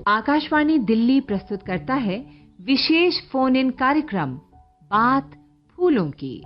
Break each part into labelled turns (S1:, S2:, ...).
S1: आकाशवाणी दिल्ली प्रस्तुत करता है विशेष फोन इन कार्यक्रम बात फूलों की।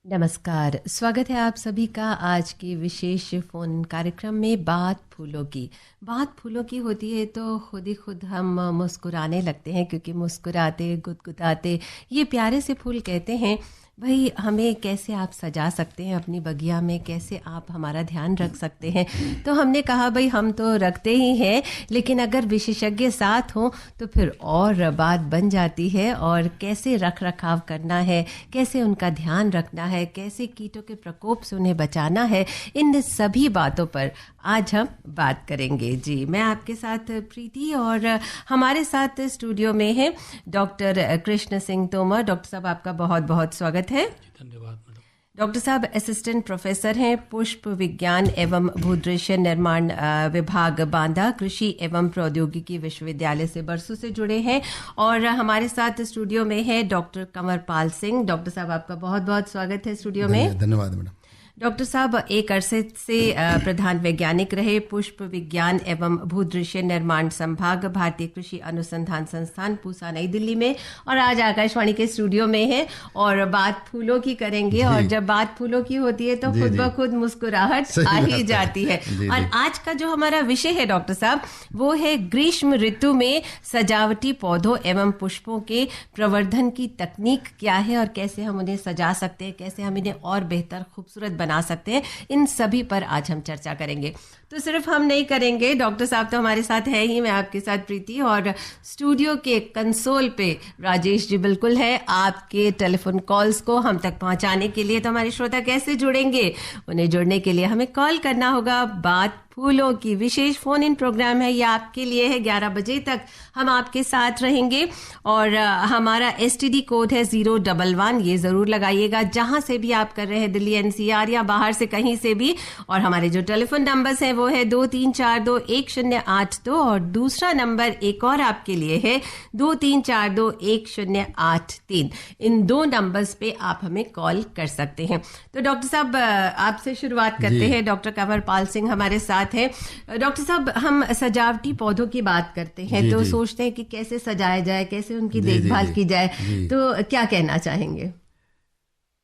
S2: नमस्कार, स्वागत है आप सभी का आज के विशेष फोन कार्यक्रम में बात फूलों की। बात फूलों की होती है तो खुद ही खुद हम मुस्कुराने लगते हैं, क्योंकि मुस्कुराते गुदगुदाते ये प्यारे से फूल कहते हैं भाई हमें कैसे आप सजा सकते हैं अपनी बगिया में, कैसे आप हमारा ध्यान रख सकते हैं। तो हमने कहा भाई हम तो रखते ही हैं, लेकिन अगर विशेषज्ञ साथ हों तो फिर और बात बन जाती है। और कैसे रख रखाव करना है, कैसे उनका ध्यान रखना है, कैसे कीटों के प्रकोप से उन्हें बचाना है, इन सभी बातों पर आज हम बात करेंगे। जी, मैं आपके साथ प्रीति और हमारे साथ स्टूडियो में है डॉक्टर कृष्ण सिंह तोमर। डॉक्टर साहब आपका बहुत बहुत स्वागत है।
S3: धन्यवाद मैडम।
S2: डॉक्टर साहब असिस्टेंट प्रोफेसर हैं पुष्प विज्ञान एवं भूदृश्य निर्माण विभाग बांदा, कृषि एवं प्रौद्योगिकी विश्वविद्यालय से बरसों से जुड़े हैं। और हमारे साथ स्टूडियो में है डॉक्टर कंवरपाल सिंह। डॉक्टर साहब आपका बहुत बहुत स्वागत है स्टूडियो में।
S3: धन्यवाद मैडम।
S2: डॉक्टर साहब एक अरसे से प्रधान वैज्ञानिक रहे पुष्प विज्ञान एवं भूदृश्य निर्माण संभाग, भारतीय कृषि अनुसंधान संस्थान, पूसा, नई दिल्ली में। और आज आकाशवाणी के स्टूडियो में है और बात फूलों की करेंगे। और जब बात फूलों की होती है तो खुद ब खुद मुस्कुराहट आ ही जाती है। और आज का जो हमारा विषय है डॉक्टर साहब, वो है ग्रीष्म ऋतु में सजावटी पौधों एवं पुष्पों के प्रवर्धन की तकनीक क्या है और कैसे हम उन्हें सजा सकते हैं, कैसे हम इन्हें और बेहतर खूबसूरत बना सकते हैं। इन सभी पर आज हम चर्चा करेंगे। तो सिर्फ हम नहीं करेंगे, डॉक्टर साहब तो हमारे साथ है ही, मैं आपके साथ प्रीति, और स्टूडियो के कंसोल पे राजेश जी बिल्कुल है। आपके टेलीफोन कॉल्स को हम तक पहुंचाने के लिए तो हमारे श्रोता कैसे जुड़ेंगे, उन्हें जुड़ने के लिए हमें कॉल करना होगा। बात फूलों की विशेष फोन इन प्रोग्राम है, ये आपके लिए है। 11 बजे तक हम आपके साथ रहेंगे। और हमारा STD कोड है 011, ये जरूर लगाइएगा जहां से भी आप कर रहे हैं, दिल्ली NCR या बाहर से कहीं से भी। और हमारे जो टेलीफोन नंबर्स हैं वो है 23421082 और दूसरा नंबर एक और आपके लिए है 23421083। इन दो नंबर्स पे आप हमें कॉल कर सकते हैं। तो डॉक्टर साहब आपसे शुरुआत करते हैं। डॉक्टर कंवरपाल सिंह हमारे साथ है। डॉक्टर साहब, हम सजावटी पौधों की बात करते हैं तो सोचते हैं कि कैसे सजाया जाए, कैसे उनकी देखभाल की जाए, तो क्या कहना चाहेंगे?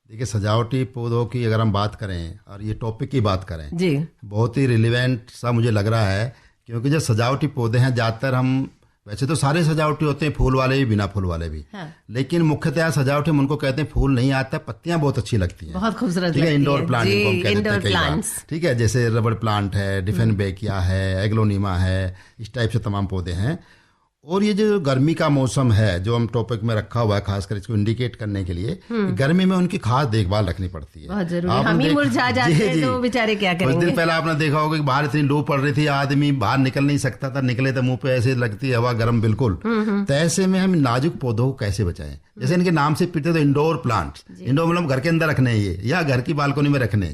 S3: देखिए, सजावटी पौधों की अगर हम बात करें और ये टॉपिक की बात करें
S2: जी,
S3: बहुत ही रिलेवेंट सा मुझे लग रहा है। क्योंकि जो सजावटी पौधे हैं, ज़्यादातर हम वैसे तो सारे सजावटी होते हैं, फूल वाले भी बिना फूल वाले भी, हाँ। लेकिन मुख्यतः सजावटी हम उनको कहते हैं फूल नहीं आता, पत्तियां बहुत अच्छी लगती हैं,
S2: बहुत खूबसूरत,
S3: ठीक है। इंडोर प्लांट इनको हम कहते हैं कई बार, ठीक है। जैसे रबड़ प्लांट है, डिफेनबेकिया है, एग्लोनीमा है, इस टाइप से तमाम पौधे हैं। और ये जो गर्मी का मौसम है जो हम टॉपिक में रखा हुआ है, खासकर इसको इंडिकेट करने के लिए, गर्मी में उनकी खास देखभाल रखनी पड़ती है,
S2: बहुत जरूरी। हम ही मुरझा जाते हैं तो बेचारे क्या करेंगे।
S3: कुछ दिन पहले आपने देखा होगा कि बाहर इतनी लू पड़ रही थी, आदमी बाहर निकल नहीं सकता था, निकले तो मुंह पे ऐसे लगती है हवा गर्म बिल्कुल। तो ऐसे में हम नाजुक पौधों को कैसे बचाएं? जैसे इनके नाम से पीते तो इंडोर प्लांट, इंडोर मतलब घर के अंदर रखने ये या घर की बालकनी में रखने।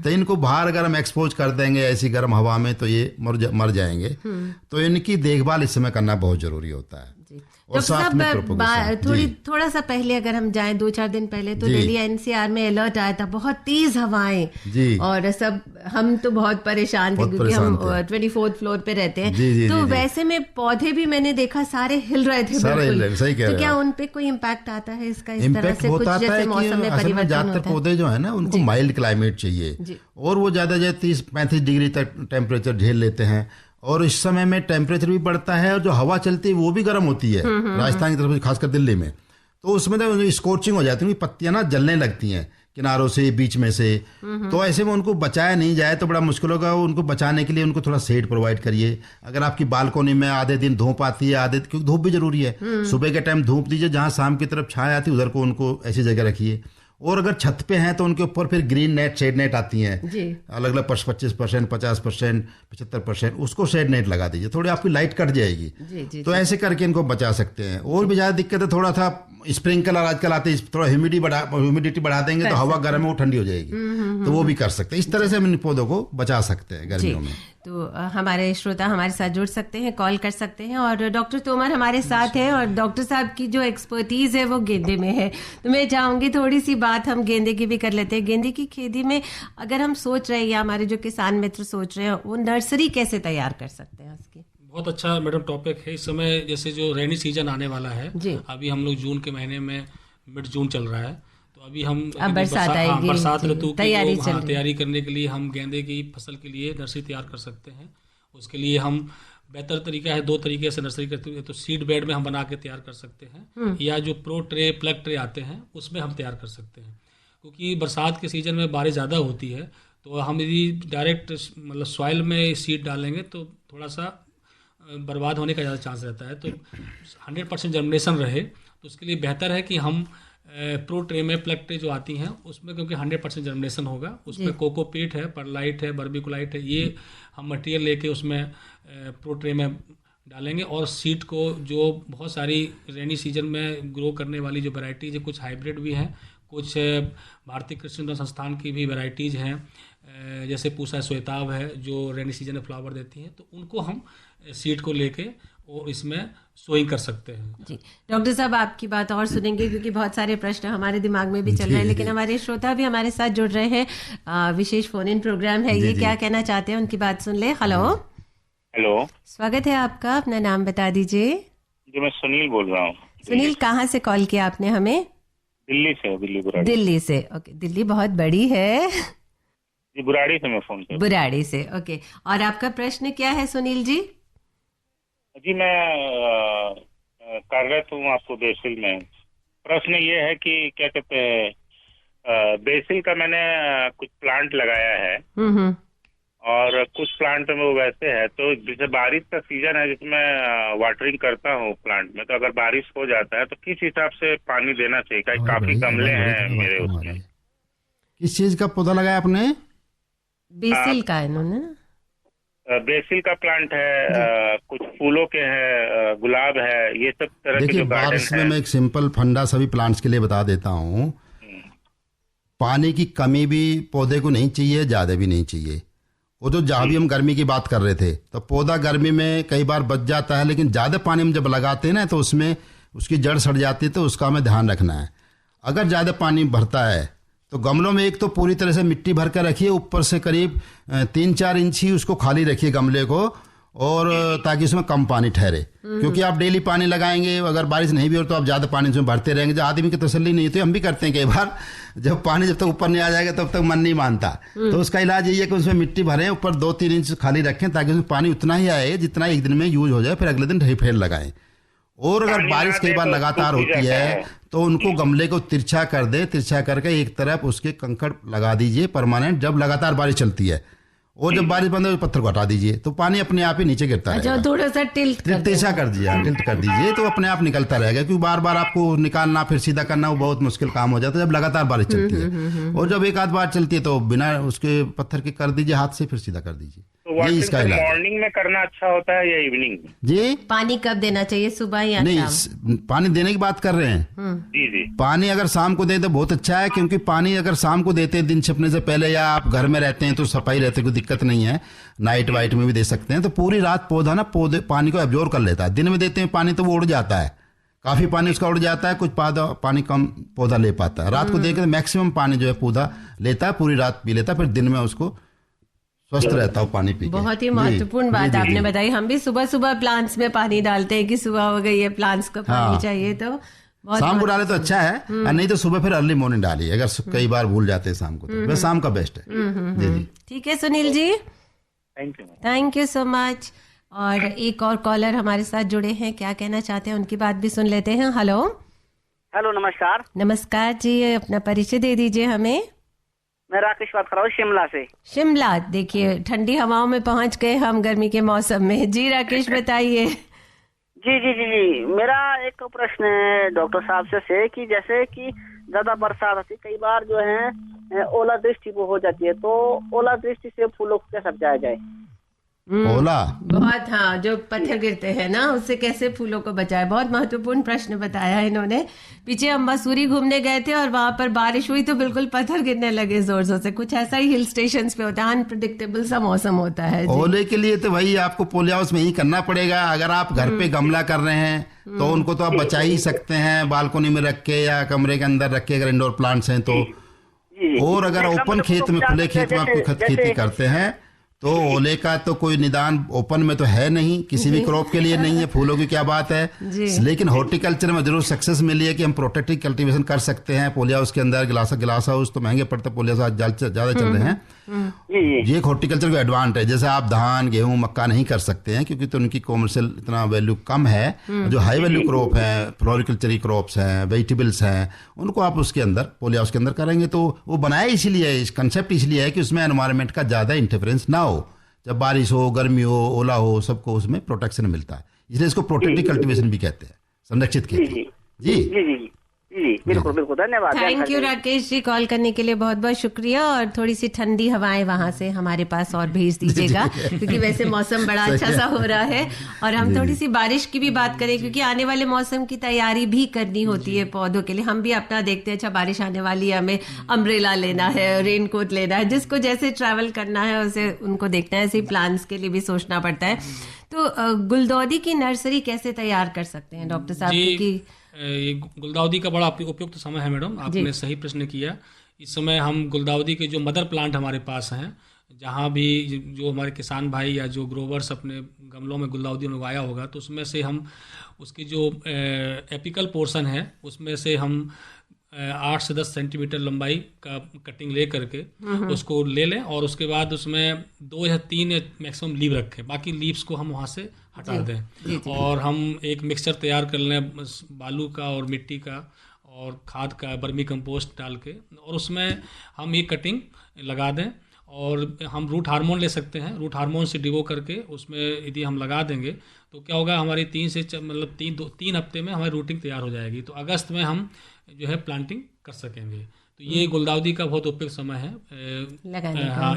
S3: तो इनको बाहर अगर हम एक्सपोज कर देंगे ऐसी गर्म हवा में तो ये मर जाएंगे। तो इनकी देखभाल इस समय करना बहुत जरूरी होता है।
S2: और थोड़ा सा पहले अगर हम जाएं, 2-4 दिन पहले तो दिल्ली NCR में अलर्ट आया था, बहुत तेज हवाएं जी। और सब हम तो बहुत परेशान थे क्योंकि हम 24th फ्लोर पे रहते हैं। तो वैसे में पौधे भी मैंने देखा सारे हिल रहे थे,
S3: सही कह रहे
S2: तो क्या उन पे कोई इम्पैक्ट आता है इसका? इस तरह से कुछ जैसे मौसम में परिवर्तन
S3: ज्यादातर पौधे जो है ना उनको माइल्ड क्लाइमेट चाहिए और वो ज्यादा 30-35 डिग्री तक टेम्परेचर झेल लेते हैं। और इस समय में टेम्परेचर भी बढ़ता है और जो हवा चलती है वो भी गर्म होती है, राजस्थान की तरफ खासकर दिल्ली में। तो उसमें तो स्कोचिंग हो जाती है, पत्तियां ना जलने लगती हैं किनारों से, बीच में से। तो ऐसे में उनको बचाया नहीं जाए तो बड़ा मुश्किल होगा। उनको बचाने के लिए उनको थोड़ा शेड प्रोवाइड करिए। अगर आपकी बालकोनी में आधे दिन धूप आती है, क्योंकि धूप भी जरूरी है, सुबह के टाइम धूप दीजिए, जहां शाम की तरफ छाया आती है उधर को उनको ऐसी जगह रखिए। और अगर छत पे हैं तो उनके ऊपर फिर ग्रीन नेट, शेड नेट आती हैं अलग अलग 25%, 50%, 75%, उसको शेड नेट लगा दीजिए, थोड़ी आपकी लाइट कट जाएगी। तो ऐसे करके इनको बचा सकते हैं। और भी ज़्यादा दिक्कत है, थोड़ा सा स्प्रिंकलर आजकल आते हैं, थोड़ा ह्यूमिडिटी बढ़ा देंगे तो हवा गर्म है वो ठंडी हो जाएगी, तो वो भी कर सकते हैं। इस तरह से हम इन पौधों को बचा सकते हैं गर्मियों में।
S2: तो हमारे श्रोता हमारे साथ जुड़ सकते हैं, कॉल कर सकते हैं। और डॉक्टर तोमर हमारे साथ हैं और डॉक्टर साहब की जो एक्सपर्टीज है वो गेंदे में है, तो मैं चाहूंगी थोड़ी सी बात हम गेंदे की भी कर लेते हैं। गेंदे की खेती में अगर हम सोच रहे हैं या हमारे जो किसान मित्र सोच रहे हैं, वो नर्सरी कैसे तैयार कर सकते हैं उसकी?
S4: बहुत अच्छा मैडम टॉपिक है। इस समय जैसे जो रेनी सीजन आने वाला है, अभी हम लोग जून के महीने में मिड जून चल रहा है, तो अभी हम बरसात ऋतु की तैयारी करने के लिए हम गेंदे की फसल के लिए नर्सरी तैयार कर सकते हैं। उसके लिए हम बेहतर तरीका है, 2 तरीके से नर्सरी करते हैं। तो सीड बेड में हम बना के तैयार कर सकते हैं, या जो प्रो ट्रे प्लग ट्रे आते हैं उसमें हम तैयार कर सकते हैं। क्योंकि बरसात के सीजन में बारिश ज़्यादा होती है, तो हम यदि डायरेक्ट मतलब सॉइल में सीड डालेंगे तो थोड़ा सा बर्बाद होने का ज़्यादा चांस रहता है। तो 100% जर्मिनेशन रहे तो उसके लिए बेहतर है कि हम प्रो ट्रे में प्लग ट्रे जो आती हैं उसमें, क्योंकि 100% जर्मिनेशन होगा, उसमें कोकोपीट है, परलाइट है, बर्बिकुलाइट है, ये हम मटेरियल लेके उसमें प्रो ट्रे में डालेंगे। और सीड को जो बहुत सारी रेनी सीजन में ग्रो करने वाली जो वैरायटीज है, कुछ हाइब्रिड भी हैं, कुछ भारतीय कृषि अनुसंधान संस्थान की भी वैरायटीज़ हैं, जैसे पूसा श्वेताब है जो रेनी सीजन में फ्लावर देती हैं, तो उनको हम सीड को लेके और इसमें सोइंग कर सकते हैं।
S2: जी डॉक्टर साहब, आपकी बात और सुनेंगे क्योंकि बहुत सारे प्रश्न हमारे दिमाग में भी चल रहे हैं, लेकिन हमारे श्रोता भी हमारे साथ जुड़ रहे हैं। विशेष फोन इन प्रोग्राम है ये, क्या कहना चाहते हैं उनकी बात सुन ले। हेलो
S5: हेलो,
S2: स्वागत है आपका, अपना नाम बता दीजिए।
S5: जी मैं सुनील बोल रहा हूँ।
S2: सुनील, कहाँ से कॉल किया आपने हमें?
S5: दिल्ली से।
S2: दिल्ली से, ओके। दिल्ली बहुत बड़ी है।
S5: जी बुराड़ी से मैं फोन कर।
S2: बुराड़ी से, ओके। और आपका प्रश्न क्या है सुनील जी?
S5: जी मैं कार्यरत हूँ आपको बेसिल में। प्रश्न ये है कि क्या कहते हैं, बेसिल का मैंने कुछ प्लांट लगाया है और कुछ प्लांट में वो वैसे है, तो जैसे बारिश का सीजन है जिसमें वाटरिंग करता हूँ प्लांट में, तो अगर बारिश हो जाता है तो किस हिसाब से पानी देना चाहिए? काफी गमले हैं मेरे उसमें।
S3: किस चीज का पौधा लगाया आपने?
S2: बेसिल का इन्होंने ना,
S5: बेसिल का प्लांट है, कुछ फूलों के हैं, गुलाब है, ये सब तरह के जो गार्डन है।
S3: बारिश में मैं एक सिंपल फंडा सभी प्लांट्स के लिए बता देता हूँ। पानी की कमी भी पौधे को नहीं चाहिए, ज्यादा भी नहीं चाहिए। वो तो जहाँ भी हम गर्मी की बात कर रहे थे, तो पौधा गर्मी में कई बार बच जाता है, लेकिन ज़्यादा पानी हम जब लगाते हैं ना तो उसमें उसकी जड़ सड़ जाती है, तो उसका हमें ध्यान रखना है। अगर ज़्यादा पानी भरता है तो गमलों में एक तो पूरी तरह से मिट्टी भर कर रखिए, ऊपर से करीब 3-4 इंच ही उसको खाली रखिए गमले को, और ताकि उसमें कम पानी ठहरे। क्योंकि आप डेली पानी लगाएंगे, अगर बारिश नहीं भी हो तो आप ज़्यादा पानी उसमें भरते रहेंगे, जो आदमी की तसल्ली नहीं होती। हम भी करते हैं कई बार, जब पानी जब तक ऊपर नहीं आ जाएगा तब तक मन नहीं मानता। तो उसका इलाज यही है कि उसमें मिट्टी भरें, ऊपर 2-3 इंच खाली रखें, ताकि उसमें पानी उतना ही आए जितना एक दिन में यूज हो जाए, फिर अगले दिन फिर लगाएं। और अगर बारिश कई बार लगातार होती है तो उनको गमले को तिरछा कर दे, तिरछा करके एक तरफ उसके कंकड़ लगा दीजिए परमानेंट, जब लगातार बारिश चलती है। और जब बारिश बंद हो तो पत्थर को हटा दीजिए, तो पानी अपने आप ही नीचे गिरता रहेगा।
S2: थोड़ा सा टिल्ट
S3: कर दीजिए, टिल्ट कर दीजिए, तो अपने आप निकलता रहेगा। क्योंकि बार बार आपको निकालना फिर सीधा करना वो बहुत मुश्किल काम हो जाता है जब लगातार बारिश चलती है। और जब एक आध बार चलती है तो बिना उसके पत्थर के कर दीजिए, हाथ से फिर सीधा कर दीजिए।
S5: ये इसका मॉर्निंग में करना अच्छा होता है या इवनिंग में?
S3: जी
S2: पानी कब देना चाहिए, सुबह या
S3: नहीं,
S2: शाम?
S3: पानी देने की बात कर रहे हैं।
S5: जी
S3: पानी अगर शाम को दे तो बहुत अच्छा है, क्योंकि पानी अगर शाम को देते हैं दिन छिपने से पहले, या आप घर में रहते हैं तो सफाई रहते कोई दिक्कत नहीं है, नाइट वाइट में भी दे सकते हैं, तो पूरी रात पौधा ना पौधे पानी को एब्जॉर्ब कर लेता है। दिन में देते हैं पानी तो वो उड़ जाता है, काफी पानी उसका उड़ जाता है, कुछ पानी कम पौधा ले पाता है। रात को देकर मैक्सिमम पानी जो है पौधा लेता है, पूरी रात पी लेता है, फिर दिन में उसको स्वस्थ रहता हो पानी पी के।
S2: बहुत ही महत्वपूर्ण बात आपने बताई। हम भी सुबह सुबह प्लांट्स में पानी डालते हैं कि सुबह हो गई है, प्लांट्स को पानी चाहिए, तो
S3: शाम को डाले तो अच्छा है, और नहीं तो सुबह फिर अर्ली मॉर्निंग डालिए। अगर कई बार भूल जाते हैं शाम को, तो वह शाम का बेस्ट है। जी
S2: ठीक है Sunil ji, thank you so much. और एक और कॉलर हमारे साथ जुड़े हैं, क्या कहना चाहते हैं उनकी बात भी सुन लेते हैं। हेलो
S6: नमस्कार।
S2: नमस्कार जी, अपना परिचय दे दीजिए हमें।
S6: मैं राकेश बात कर रहा हूँ शिमला से।
S2: शिमला, देखिए ठंडी हवाओं में पहुंच गए हम गर्मी के मौसम में। जी राकेश बताइए।
S6: जी मेरा एक प्रश्न है डॉक्टर साहब से कि जैसे कि ज्यादा बरसात होती, कई बार जो है ओला दृष्टि वो हो जाती है, तो ओला दृष्टि से फूलों को कैसे बचाया जाए?
S3: ओला
S2: बहुत, हाँ, जो पत्थर गिरते हैं ना, उससे कैसे फूलों को बचाए, बहुत महत्वपूर्ण प्रश्न बताया है इन्होंने। पीछे हम मसूरी घूमने गए थे और वहां पर बारिश हुई तो बिल्कुल पत्थर गिरने लगे जोर जोर से। कुछ ऐसा ही हिल स्टेशंस पे होता है, अनप्रिडिक्टेबल सा मौसम होता है।
S3: ओले के लिए तो वही आपको पोली हाउस में ही करना पड़ेगा। अगर आप घर पे गमला कर रहे हैं तो उनको तो आप बचा ही सकते हैं, बालकोनी में रख के या कमरे के अंदर रख के, अगर इंडोर प्लांट्स हैं तो। और अगर ओपन खेत में, खुले खेत में आपको खेती करते हैं तो ओले का तो कोई निदान ओपन में तो है नहीं, किसी भी क्रॉप के लिए नहीं है, फूलों की क्या बात है। लेकिन हॉर्टिकल्चर में जरूर सक्सेस मिली है कि हम प्रोटेक्टिव कल्टीवेशन कर सकते हैं। पोली हाउस के अंदर ग्लास हाउस तो महंगे पड़ते, पोली हाउस ज्यादा चल रहे हैं। ये एक हॉर्टिकल्चर का एडवांटेज है। जैसे आप धान, गेहूं, मक्का नहीं कर सकते हैं क्योंकि तो उनकी कॉमर्शियल इतना वैल्यू कम है। जो हाई वैल्यू क्रॉप है, फ्लोरिकल्चरी क्रॉप्स हैं, वेजिटेबल्स हैं, उनको आप उसके अंदर पोली हाउस के अंदर करेंगे तो वो बनाया इसलिए है, कंसेप्ट इसलिए है कि उसमें एनवायरनमेंट का ज्यादा इंटरफेरेंस ना हो। जब बारिश हो, गर्मी हो, ओला हो, सबको उसमें प्रोटेक्शन मिलता है, इसलिए इसको प्रोटेक्टिव कल्टीवेशन भी कहते हैं, संरक्षित खेती। जी
S6: बिल्कुल बिल्कुल, धन्यवाद।
S2: Thank you Rakesh ji, call करने के लिए बहुत बहुत शुक्रिया। और थोड़ी सी ठंडी हवाएं वहां से हमारे पास और भेज दीजिएगा क्योंकि वैसे मौसम बड़ा अच्छा सा हो रहा है। और हम थोड़ी सी बारिश की भी बात करें क्योंकि आने वाले मौसम की तैयारी भी करनी होती है पौधों के लिए। हम भी अपना देखते हैं, अच्छा बारिश आने वाली है, हमें अम्ब्रेला लेना है, रेनकोट लेना है, जिसको जैसे ट्रैवल करना है उसे उनको देखना है। ऐसे प्लान्स के लिए भी सोचना पड़ता है। तो गुलदाउदी की नर्सरी कैसे तैयार कर सकते हैं डॉक्टर साहब? की
S4: ये गुलदाउदी का बड़ा उपयुक्त समय है मैडम, आपने सही प्रश्न किया। इस समय हम गुलदाउदी के जो मदर प्लांट हमारे पास हैं, जहाँ भी जो हमारे किसान भाई या जो ग्रोवर्स अपने गमलों में गुलदाउदी उगाया होगा, तो उसमें से हम उसकी जो एपिकल पोर्शन है उसमें से हम 8 से 10 सेंटीमीटर लंबाई का कटिंग ले करके उसको ले लें और उसके बाद उसमें 2 या 3 मैक्सिमम लीव रखें, बाकी लीव्स को हम वहाँ से हटा दें। और हम एक मिक्सचर तैयार कर लें बालू का और मिट्टी का और खाद का, वर्मी कंपोस्ट डाल के, और उसमें हम ये कटिंग लगा दें। और हम रूट हार्मोन ले सकते हैं, रूट हार्मोन से डिवो करके उसमें यदि हम लगा देंगे तो क्या होगा, हमारी 3 हफ्ते में हमारी रूटिंग तैयार हो जाएगी। तो अगस्त में हम जो है प्लांटिंग कर सकेंगे। तो ये गुलदाउदी का बहुत उपयुक्त समय है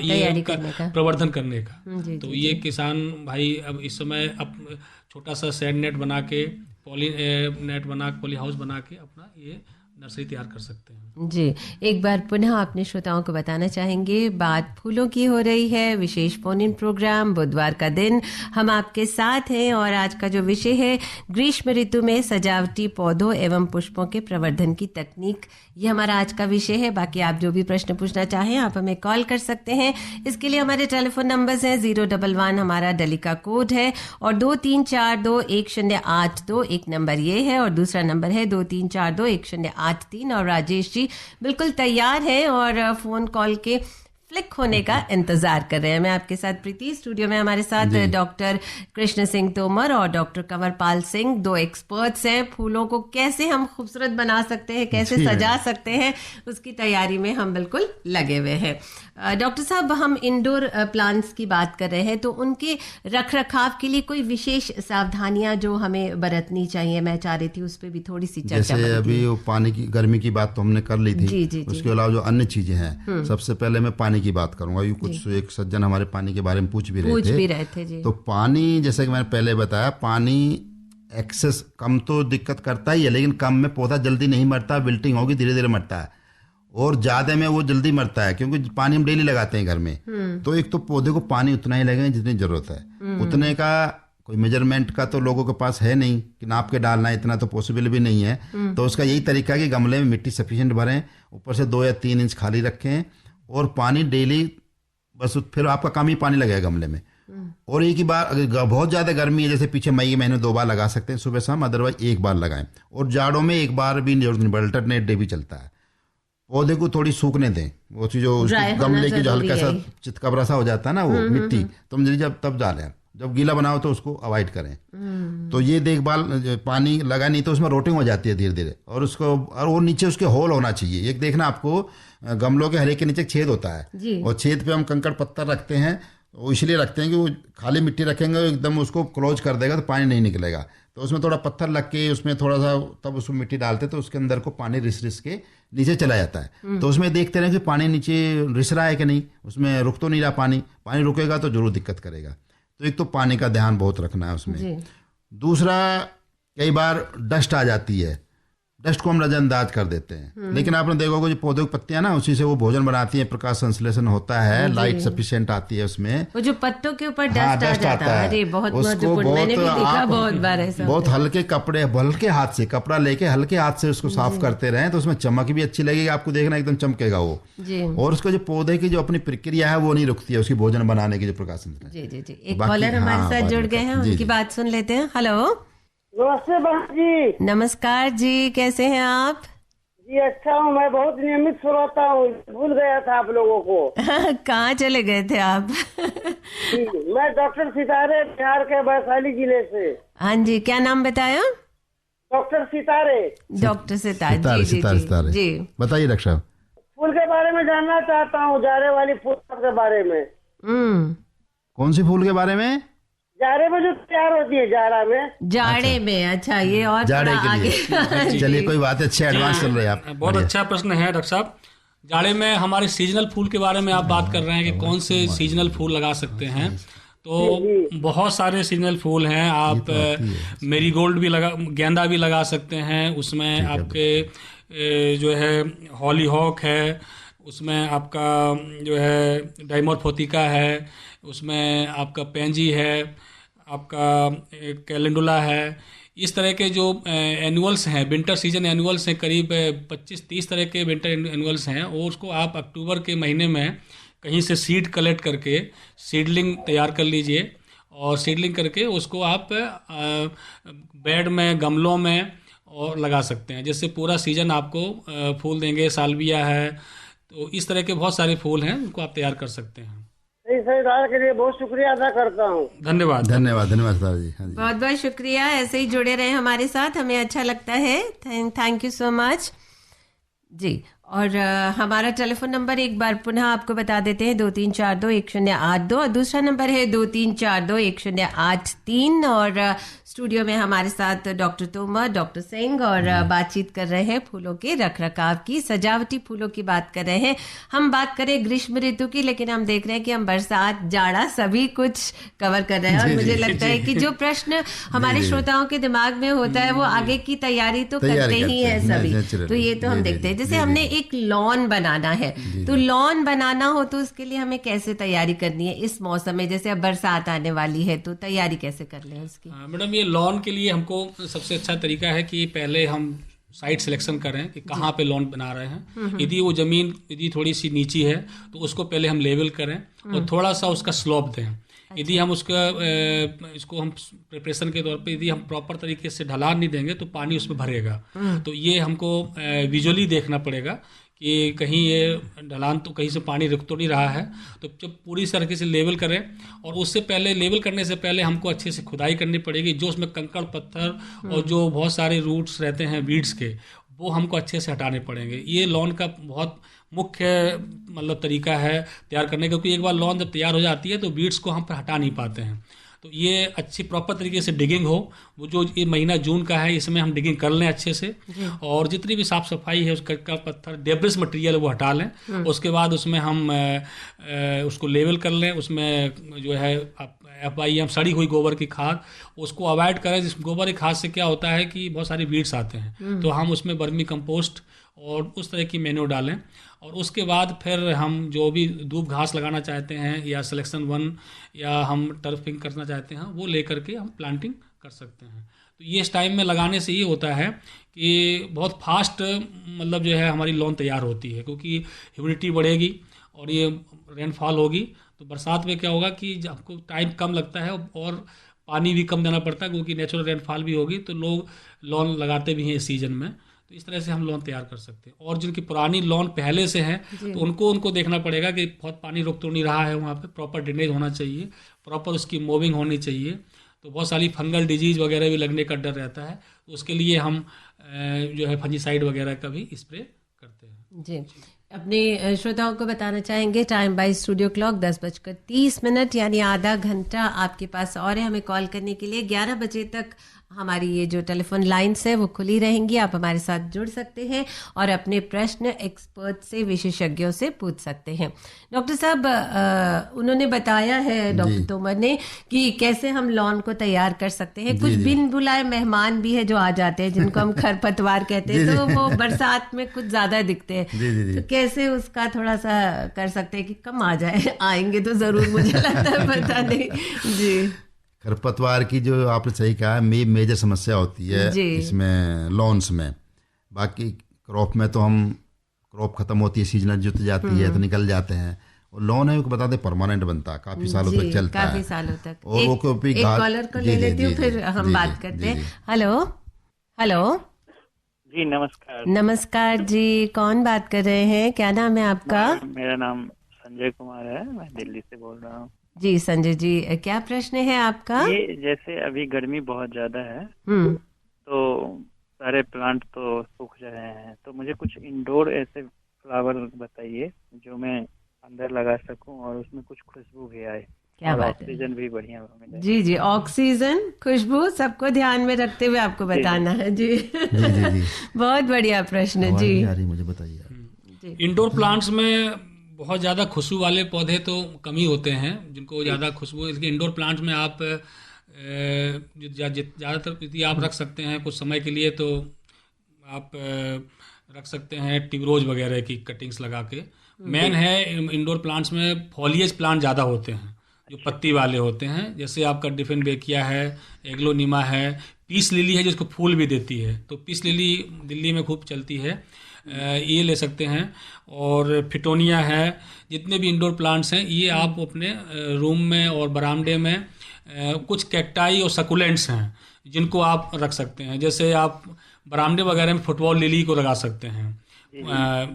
S4: ये प्रवर्धन करने का। तो ये किसान भाई अब इस समय अब छोटा सा शेड नेट बना के, पॉली नेट बना के, पॉली हाउस बना के अपना ये नर्सरी तैयार कर सकते हैं।
S2: जी, एक बार पुनः अपने श्रोताओं को बताना चाहेंगे, बात फूलों की हो रही है, विशेष फोन इन प्रोग्राम, बुधवार का दिन हम आपके साथ हैं और आज का जो विषय है ग्रीष्म ऋतु में सजावटी पौधों एवं पुष्पों के प्रवर्धन की तकनीक, ये हमारा आज का विषय है। बाकी आप जो भी प्रश्न पूछना चाहें आप हमें कॉल कर सकते हैं। इसके लिए हमारे टेलीफोन नंबर्स हैं 011 हमारा दिल्ली का कोड है और 23421082 एक नंबर ये है और दूसरा नंबर है 23421083। और राजेश जी बिल्कुल तैयार हैं और फोन कॉल के फ्लिक होने का इंतजार कर रहे हैं। मैं आपके साथ प्रीति, स्टूडियो में हमारे साथ डॉक्टर कृष्ण सिंह तोमर और डॉक्टर कंवरपाल सिंह, 2 एक्सपर्ट्स हैं। फूलों को कैसे हम खूबसूरत बना सकते हैं, कैसे सजा सकते हैं, उसकी तैयारी में हम बिल्कुल लगे हुए हैं। डॉक्टर साहब, हम इंडोर प्लांट्स की बात कर रहे हैं तो उनके रख रखाव के लिए कोई विशेष सावधानियां जो हमें बरतनी चाहिए, मैं चाह रही थी उस पर भी थोड़ी सी चर्चा।
S3: जैसे अभी वो पानी की, गर्मी की बात तो हमने कर ली थी। जी, उसके अलावा जो अन्य चीजें हैं, सबसे पहले मैं पानी की बात करूंगा। ये कुछ एक सज्जन हमारे पानी के बारे में पूछ भी रहे थे जी। तो पानी, जैसे कि मैंने पहले बताया, पानी एक्सेस कम तो दिक्कत करता ही है, लेकिन कम में पौधा जल्दी नहीं मरता, विल्टिंग होगी, धीरे धीरे मरता है। और ज्यादा में वो जल्दी मरता है क्योंकि पानी हम डेली लगाते हैं घर में। तो एक तो पौधे को पानी उतना ही लगेगा जितनी जरूरत है। उतने का कोई मेजरमेंट का तो लोगों के पास है नहीं कि नाप के डालना, इतना तो पॉसिबल भी नहीं है। तो उसका यही तरीका है कि गमले में मिट्टी सफिशिएंट भरें, ऊपर से 2 या 3 इंच खाली रखें और पानी डेली, बस फिर आपका कम ही पानी लगेगा गमले में। और एक ही बार, अगर बहुत ज्यादा गर्मी है, जैसे पीछे मई के महीने 2 बार लगा सकते हैं, सुबह शाम, अदरवाइज 1 बार लगाएं। और जाड़ों में 1 बार भी जरूरत नहीं, अल्टरनेट डे भी चलता है। पौधे को थोड़ी सूखने दें, वो जो गमले की जो हल्का सा चितकबरा सा हो जाता है ना, वो मिट्टी, तुम जब तब डालें, जब गीला बनाओ तो उसको अवॉइड करें। तो ये देखभाल, पानी लगा नहीं तो उसमें रोटिंग हो जाती है धीरे धीरे। और उसको, और वो नीचे उसके होल होना चाहिए। एक देखना, आपको गमलों के हरे के नीचे छेद होता है और छेद पे हम कंकड़ पत्थर रखते हैं, वो इसलिए रखते हैं कि वो खाली मिट्टी रखेंगे एकदम उसको क्लोज कर देगा तो पानी नहीं निकलेगा। तो उसमें थोड़ा पत्थर लग के उसमें थोड़ा सा, तब उसमें मिट्टी डालते तो उसके अंदर को पानी रिस के नीचे चला जाता है। तो उसमें देखते रहे कि पानी नीचे रिस रहा है कि नहीं, उसमें रुक तो नहीं रहा पानी रुकेगा तो जरूर दिक्कत करेगा। तो एक तो पानी का ध्यान बहुत रखना है उसमें। दूसरा, कई बार डस्ट आ जाती है, डस्ट को हम नजरअंदाज कर देते हैं, लेकिन आपने देखा होगा जो पौधों की पत्तियां ना उसी से वो भोजन बनाती हैं, प्रकाश संश्लेषण होता है, लाइट सफिशिएंट आती है उसमें,
S2: वो जो पत्तों के ऊपर डस्ट आ जाता है। अरे बहुत महत्वपूर्ण, मैंने भी देखा बहुत बार ऐसा।
S3: बहुत हल्के कपड़े, हल्के हाथ से कपड़ा लेके हल्के हाथ से उसको साफ करते रहें तो उसमें चमक भी अच्छी लगेगी, आपको देखना एकदम चमकेगा वो। और उसका जो पौधे की जो अपनी प्रक्रिया है वो नहीं रुकती है, उसकी भोजन बनाने की जो प्रकाश संश्लेषण।
S2: जी जी जी, एक कॉलर हमारे साथ जुड़ गए हैं, उनकी बात सुन लेते हैं। हेलो,
S7: नमस्ते बहन जी।
S2: नमस्कार जी, कैसे हैं आप?
S7: जी अच्छा हूँ, मैं बहुत नियमित सुनाता हूँ, भूल गया था आप लोगों को।
S2: कहाँ चले गए थे आप?
S7: मैं डॉक्टर सितारे, बिहार के वैशाली जिले से।
S2: हाँ जी, क्या नाम बताया?
S7: डॉक्टर सितारे।
S2: डॉक्टर सितारे,
S3: सितारे जी, बताइए डॉक्टर साहब।
S7: फूल के बारे में जानना चाहता हूँ, जाड़े वाली फूल के बारे में।
S3: कौन सी फूल के बारे में?
S7: जाड़े में जो तैयार होती है,
S2: जाड़े में। अच्छा, ये और
S3: जाड़े के लिए चलिए कोई बात है, अच्छे एडवांस चल रहे हैं आप।
S4: बहुत अच्छा प्रश्न है डॉक्टर साहब। जाड़े में हमारे सीजनल फूल के बारे में आप बात कर रहे हैं कि कौन से सीजनल फूल लगा सकते हैं। तो बहुत सारे सीजनल फूल हैं। आप मेरीगोल्ड भी लगा, गेंदा भी लगा सकते हैं, उसमें आपके जो है हॉलीहॉक है, उसमें आपका जो है डाइमोरफोथिका है, उसमें आपका पेंजी है, आपका कैलेंडुला है। इस तरह के जो एनुअल्स हैं, विंटर सीजन एनुअल्स हैं, करीब 25-30 तरह के विंटर एनुअल्स हैं, और उसको आप अक्टूबर के महीने में कहीं से सीड कलेक्ट करके सीडलिंग तैयार कर लीजिए, और सीडलिंग करके उसको आप बेड में, गमलों में और लगा सकते हैं, जिससे पूरा सीजन आपको फूल देंगे। सालविया है, तो इस तरह के बहुत सारे फूल हैं उनको आप तैयार कर सकते हैं।
S7: सही राय के लिए बहुत शुक्रिया अदा करता हूँ।
S3: धन्यवाद धन्यवाद धन्यवाद सर जी।
S2: बहुत बहुत शुक्रिया, ऐसे ही जुड़े रहे हमारे साथ, हमें अच्छा लगता है। थैंक यू सो मच जी। और हमारा टेलीफोन नंबर एक बार पुनः आपको बता देते हैं, 23421082, और दूसरा नंबर है 23421083। और स्टूडियो में हमारे साथ डॉक्टर तोमर, डॉक्टर सिंह, और बातचीत कर रहे हैं फूलों के रखरखाव की, सजावटी फूलों की बात कर रहे हैं। हम बात करें ग्रीष्म ऋतु की, लेकिन हम देख रहे हैं कि हम बरसात, जाड़ा सभी कुछ कवर कर रहे हैं। और मुझे लगता है कि जो प्रश्न हमारे श्रोताओं के दिमाग में होता है वो आगे की तैयारी तो करते ही है सभी। तो ये तो हम देखते हैं, जैसे हमने एक लॉन बनाना है, तो लॉन बनाना हो तो उसके लिए हमें कैसे तैयारी करनी है इस मौसम में? जैसे अब बरसात आने वाली है, तो तैयारी कैसे कर लें उसकी?
S4: मैडम, ये लॉन के लिए हमको सबसे अच्छा तरीका है कि पहले हम साइट सिलेक्शन करें कि कहाँ पे लॉन बना रहे हैं। यदि वो जमीन यदि थोड़ी सी नीची है तो उसको पहले हम लेवल करें और थोड़ा सा उसका स्लोप दें। यदि हम इसको हम प्रिपरेशन के तौर पे यदि हम प्रॉपर तरीके से ढलान नहीं देंगे तो पानी उसमें भरेगा। तो ये हमको विजुअली देखना पड़ेगा कि कहीं ये ढलान तो कहीं से पानी रुक तो नहीं रहा है। तो जब पूरी तरीके से लेवल करें, और उससे पहले लेवल करने से पहले हमको अच्छे से खुदाई करनी पड़ेगी। जो उसमें कंकड़ पत्थर और जो बहुत सारे रूट्स रहते हैं वीड्स के, वो हमको अच्छे से हटाने पड़ेंगे। ये लॉन का बहुत मुख्य मतलब तरीका है तैयार करने का, क्योंकि एक बार लॉन जब तैयार हो जाती है तो वीड्स को हम हटा नहीं पाते हैं। तो ये अच्छी प्रॉपर तरीके से डिगिंग हो। वो जो ये महीना जून का है, इसमें हम डिगिंग कर लें अच्छे से, और जितनी भी साफ सफाई है उसका पत्थर डेब्रिस मटेरियल वो हटा लें। उसके बाद उसमें हम उसको लेवल कर लें। उसमें जो है FIM सड़ी हुई गोबर की खाद, उसको अवॉइड करें। जिस गोबर की खाद से क्या होता है कि बहुत सारे वीड्स आते हैं, तो हम उसमें वर्मी कंपोस्ट और उस तरह की मेन्यू डालें। और उसके बाद फिर हम जो भी दूब घास लगाना चाहते हैं या सिलेक्शन 1 या हम टर्फिंग करना चाहते हैं, वो लेकर के हम प्लांटिंग कर सकते हैं। तो ये इस टाइम में लगाने से ये होता है कि बहुत फास्ट मतलब जो है हमारी लॉन तैयार होती है, क्योंकि ह्यूमिडिटी बढ़ेगी और ये रेनफॉल होगी। तो बरसात में क्या होगा कि आपको टाइम कम लगता है और पानी भी कम देना पड़ता है, क्योंकि नेचुरल रेनफॉल भी होगी, तो लोग लॉन लगाते भी हैं इस सीजन में। तो इस तरह से हम लॉन तैयार कर सकते हैं। और जिनकी पुरानी लॉन पहले से है तो उनको देखना पड़ेगा कि बहुत पानी रुक तो नहीं रहा है, वहाँ पे प्रॉपर ड्रेनेज होना चाहिए, प्रॉपर उसकी मूविंग होनी चाहिए। तो बहुत सारी फंगल डिजीज वगैरह भी लगने का डर रहता है, तो उसके लिए हम जो है फंजीसाइड वगैरह का भी स्प्रे करते हैं।
S2: जी, अपने श्रोताओं को बताना चाहेंगे टाइम बाय स्टूडियो क्लॉक 10:30 यानी आधा घंटा आपके पास और है हमें कॉल करने के लिए। 11 बजे तक हमारी ये जो टेलीफोन लाइन्स है वो खुली रहेंगी, आप हमारे साथ जुड़ सकते हैं और अपने प्रश्न एक्सपर्ट से, विशेषज्ञों से पूछ सकते हैं। डॉक्टर साहब, उन्होंने बताया है, डॉक्टर तोमर ने, कि कैसे हम लॉन को तैयार कर सकते हैं। कुछ बिन बुलाए मेहमान भी है जो आ जाते हैं, जिनको हम खरपतवार कहते हैं, तो वो बरसात में कुछ ज्यादा दिखते हैं। तो कैसे उसका थोड़ा सा कर सकते हैं कि कम आ जाए? आएंगे तो जरूर, मुझे लगता है, पता नहीं जी।
S3: खरपतवार की जो आपने सही कहा, मेजर समस्या होती है इसमें लॉन्स में। बाकी क्रॉप में तो हम, क्रॉप खत्म होती है, सीजनल जुत जाती है तो निकल जाते हैं। और लॉन है, बता दे, परमानेंट बनता है, काफी सालों तक चलता है,
S2: काफी सालों तक।
S3: और
S2: एक कॉलर को ले लेती हूँ, फिर हम बात करते हैं। हेलो हेलो
S8: जी, नमस्कार।
S2: नमस्कार जी, कौन बात कर रहे हैं? क्या नाम है आपका?
S8: मेरा नाम संजय कुमार है, मैं दिल्ली से बोल रहा हूँ।
S2: जी संजय जी, क्या प्रश्न है आपका?
S8: ये जैसे अभी गर्मी बहुत ज्यादा है, तो सारे प्लांट तो सूख रहे हैं, तो मुझे कुछ इंडोर ऐसे फ्लावर बताइए जो मैं अंदर लगा सकूं और उसमें कुछ खुशबू भी आए।
S2: क्या बात है,
S8: ऑक्सीजन भी बढ़िया मिले।
S2: जी जी, ऑक्सीजन, खुशबू, सबको ध्यान में रखते हुए आपको बताना है जी। बहुत बढ़िया प्रश्न है जी।
S3: मुझे बताइए।
S4: इंडोर प्लांट्स में बहुत ज़्यादा खुशबू वाले पौधे तो कम ही होते हैं जिनको ज़्यादा खुशबू। इसलिए इंडोर प्लांट्स में आप ज़्यादातर यदि आप रख सकते हैं कुछ समय के लिए, तो आप रख सकते हैं ट्यूबरोज वगैरह की कटिंग्स लगा के। मेन है इंडोर प्लांट्स में फॉलिएज प्लांट ज़्यादा होते हैं, जो पत्ती वाले होते हैं, जैसे आपका डिफेनबेकिया है, एग्लोनिमा है, पीस लिली है जिसको फूल भी देती है, तो पीस लिली दिल्ली में खूब चलती है, ये ले सकते हैं। और फिटोनिया है, जितने भी इंडोर प्लांट्स हैं ये आप अपने रूम में और बरामदे में, कुछ कैक्टाई और सकुलेंट्स हैं जिनको आप रख सकते हैं। जैसे आप बरामदे वगैरह में फुटबॉल लिली को लगा सकते हैं।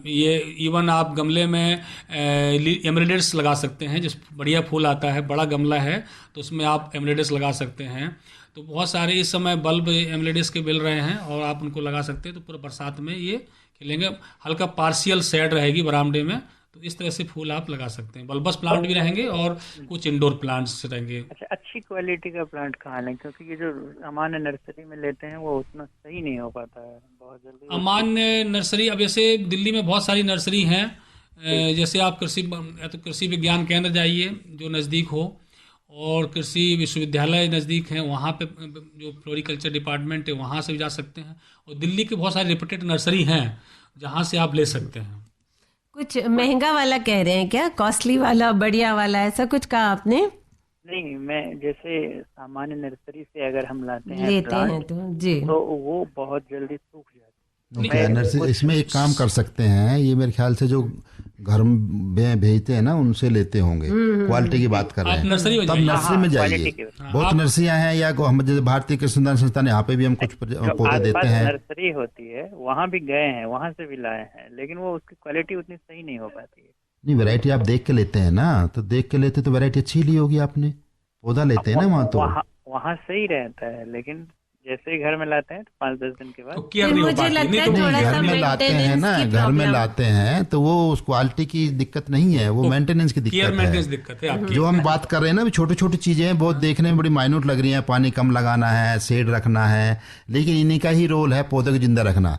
S4: ये इवन आप गमले में एमरेडिस लगा सकते हैं, जिस बढ़िया फूल आता है, बड़ा गमला है तो उसमें आप एमरेडिस लगा सकते हैं। तो बहुत सारे इस समय बल्ब एमरेडिस के मिल रहे हैं और आप उनको लगा सकते हैं, तो पूरा बरसात में ये खिलेंगे। हल्का पार्शियल शेड रहेगी बरामदे में, तो इस तरह से फूल आप लगा सकते हैं। बल्बस प्लांट भी रहेंगे और कुछ इंडोर प्लांट्स रहेंगे।
S8: अच्छा, अच्छी क्वालिटी का प्लांट कहाँ लें? क्योंकि ये जो सामान्य नर्सरी में लेते हैं वो उतना सही नहीं हो पाता है, बहुत जल्दी।
S4: सामान्य नर्सरी, अब जैसे दिल्ली में बहुत सारी नर्सरी हैं, जैसे आप कृषि विज्ञान केंद्र जाइए जो नज़दीक हो, और कृषि विश्वविद्यालय नज़दीक हैं, वहाँ पे जो फ्लोरिकल्चर डिपार्टमेंट है वहाँ से भी जा सकते हैं। और दिल्ली के बहुत सारे रेपुटेड नर्सरी हैं जहाँ से आप ले सकते हैं।
S2: कुछ महंगा वाला कह रहे हैं क्या? कॉस्टली वाला, बढ़िया वाला, ऐसा कुछ कहा आपने?
S8: नहीं, मैं जैसे सामान्य नर्सरी से अगर हम लाते हैं
S2: तो जी,
S8: तो वो बहुत जल्दी सूख जाते
S3: हैं। नर्सरी इसमें एक काम कर सकते हैं, ये मेरे ख्याल से जो घर में भेजते हैं ना उनसे लेते होंगे। क्वालिटी की बात कर रहे हैं, तब नर्सरी में जाइए। बहुत नर्सरियां हैं, या हम जैसे भारतीय कृषि अनुसंधान संस्थान, यहाँ पे भी हम कुछ पौधे देते हैं।
S8: नर्सरी होती है, वहाँ भी गए हैं, वहाँ से भी लाए हैं, लेकिन वो उसकी क्वालिटी उतनी सही नहीं हो पाती है।
S3: नहीं, वैरायटी आप देख के लेते हैं ना, तो देख के लेते तो वैरायटी अच्छी ली होगी आपने। पौधा लेते हैं ना वहाँ, तो
S8: वहाँ सही रहता है, लेकिन जैसे घर में लाते हैं तो 5-10 दिन के बाद
S2: मुझे लगता है थोड़ा सा
S3: घर में लाते हैं ना, घर में लाते हैं तो वो उस क्वालिटी की दिक्कत नहीं है, वो मेंटेनेंस की दिक्कत है। जो हम बात कर रहे हैं ना, छोटी छोटी चीजें हैं, बहुत देखने में बड़ी माइन्यूट लग रही हैं, पानी कम लगाना है, शेड रखना है, लेकिन इन्हीं का ही रोल है पौधे को जिंदा रखना।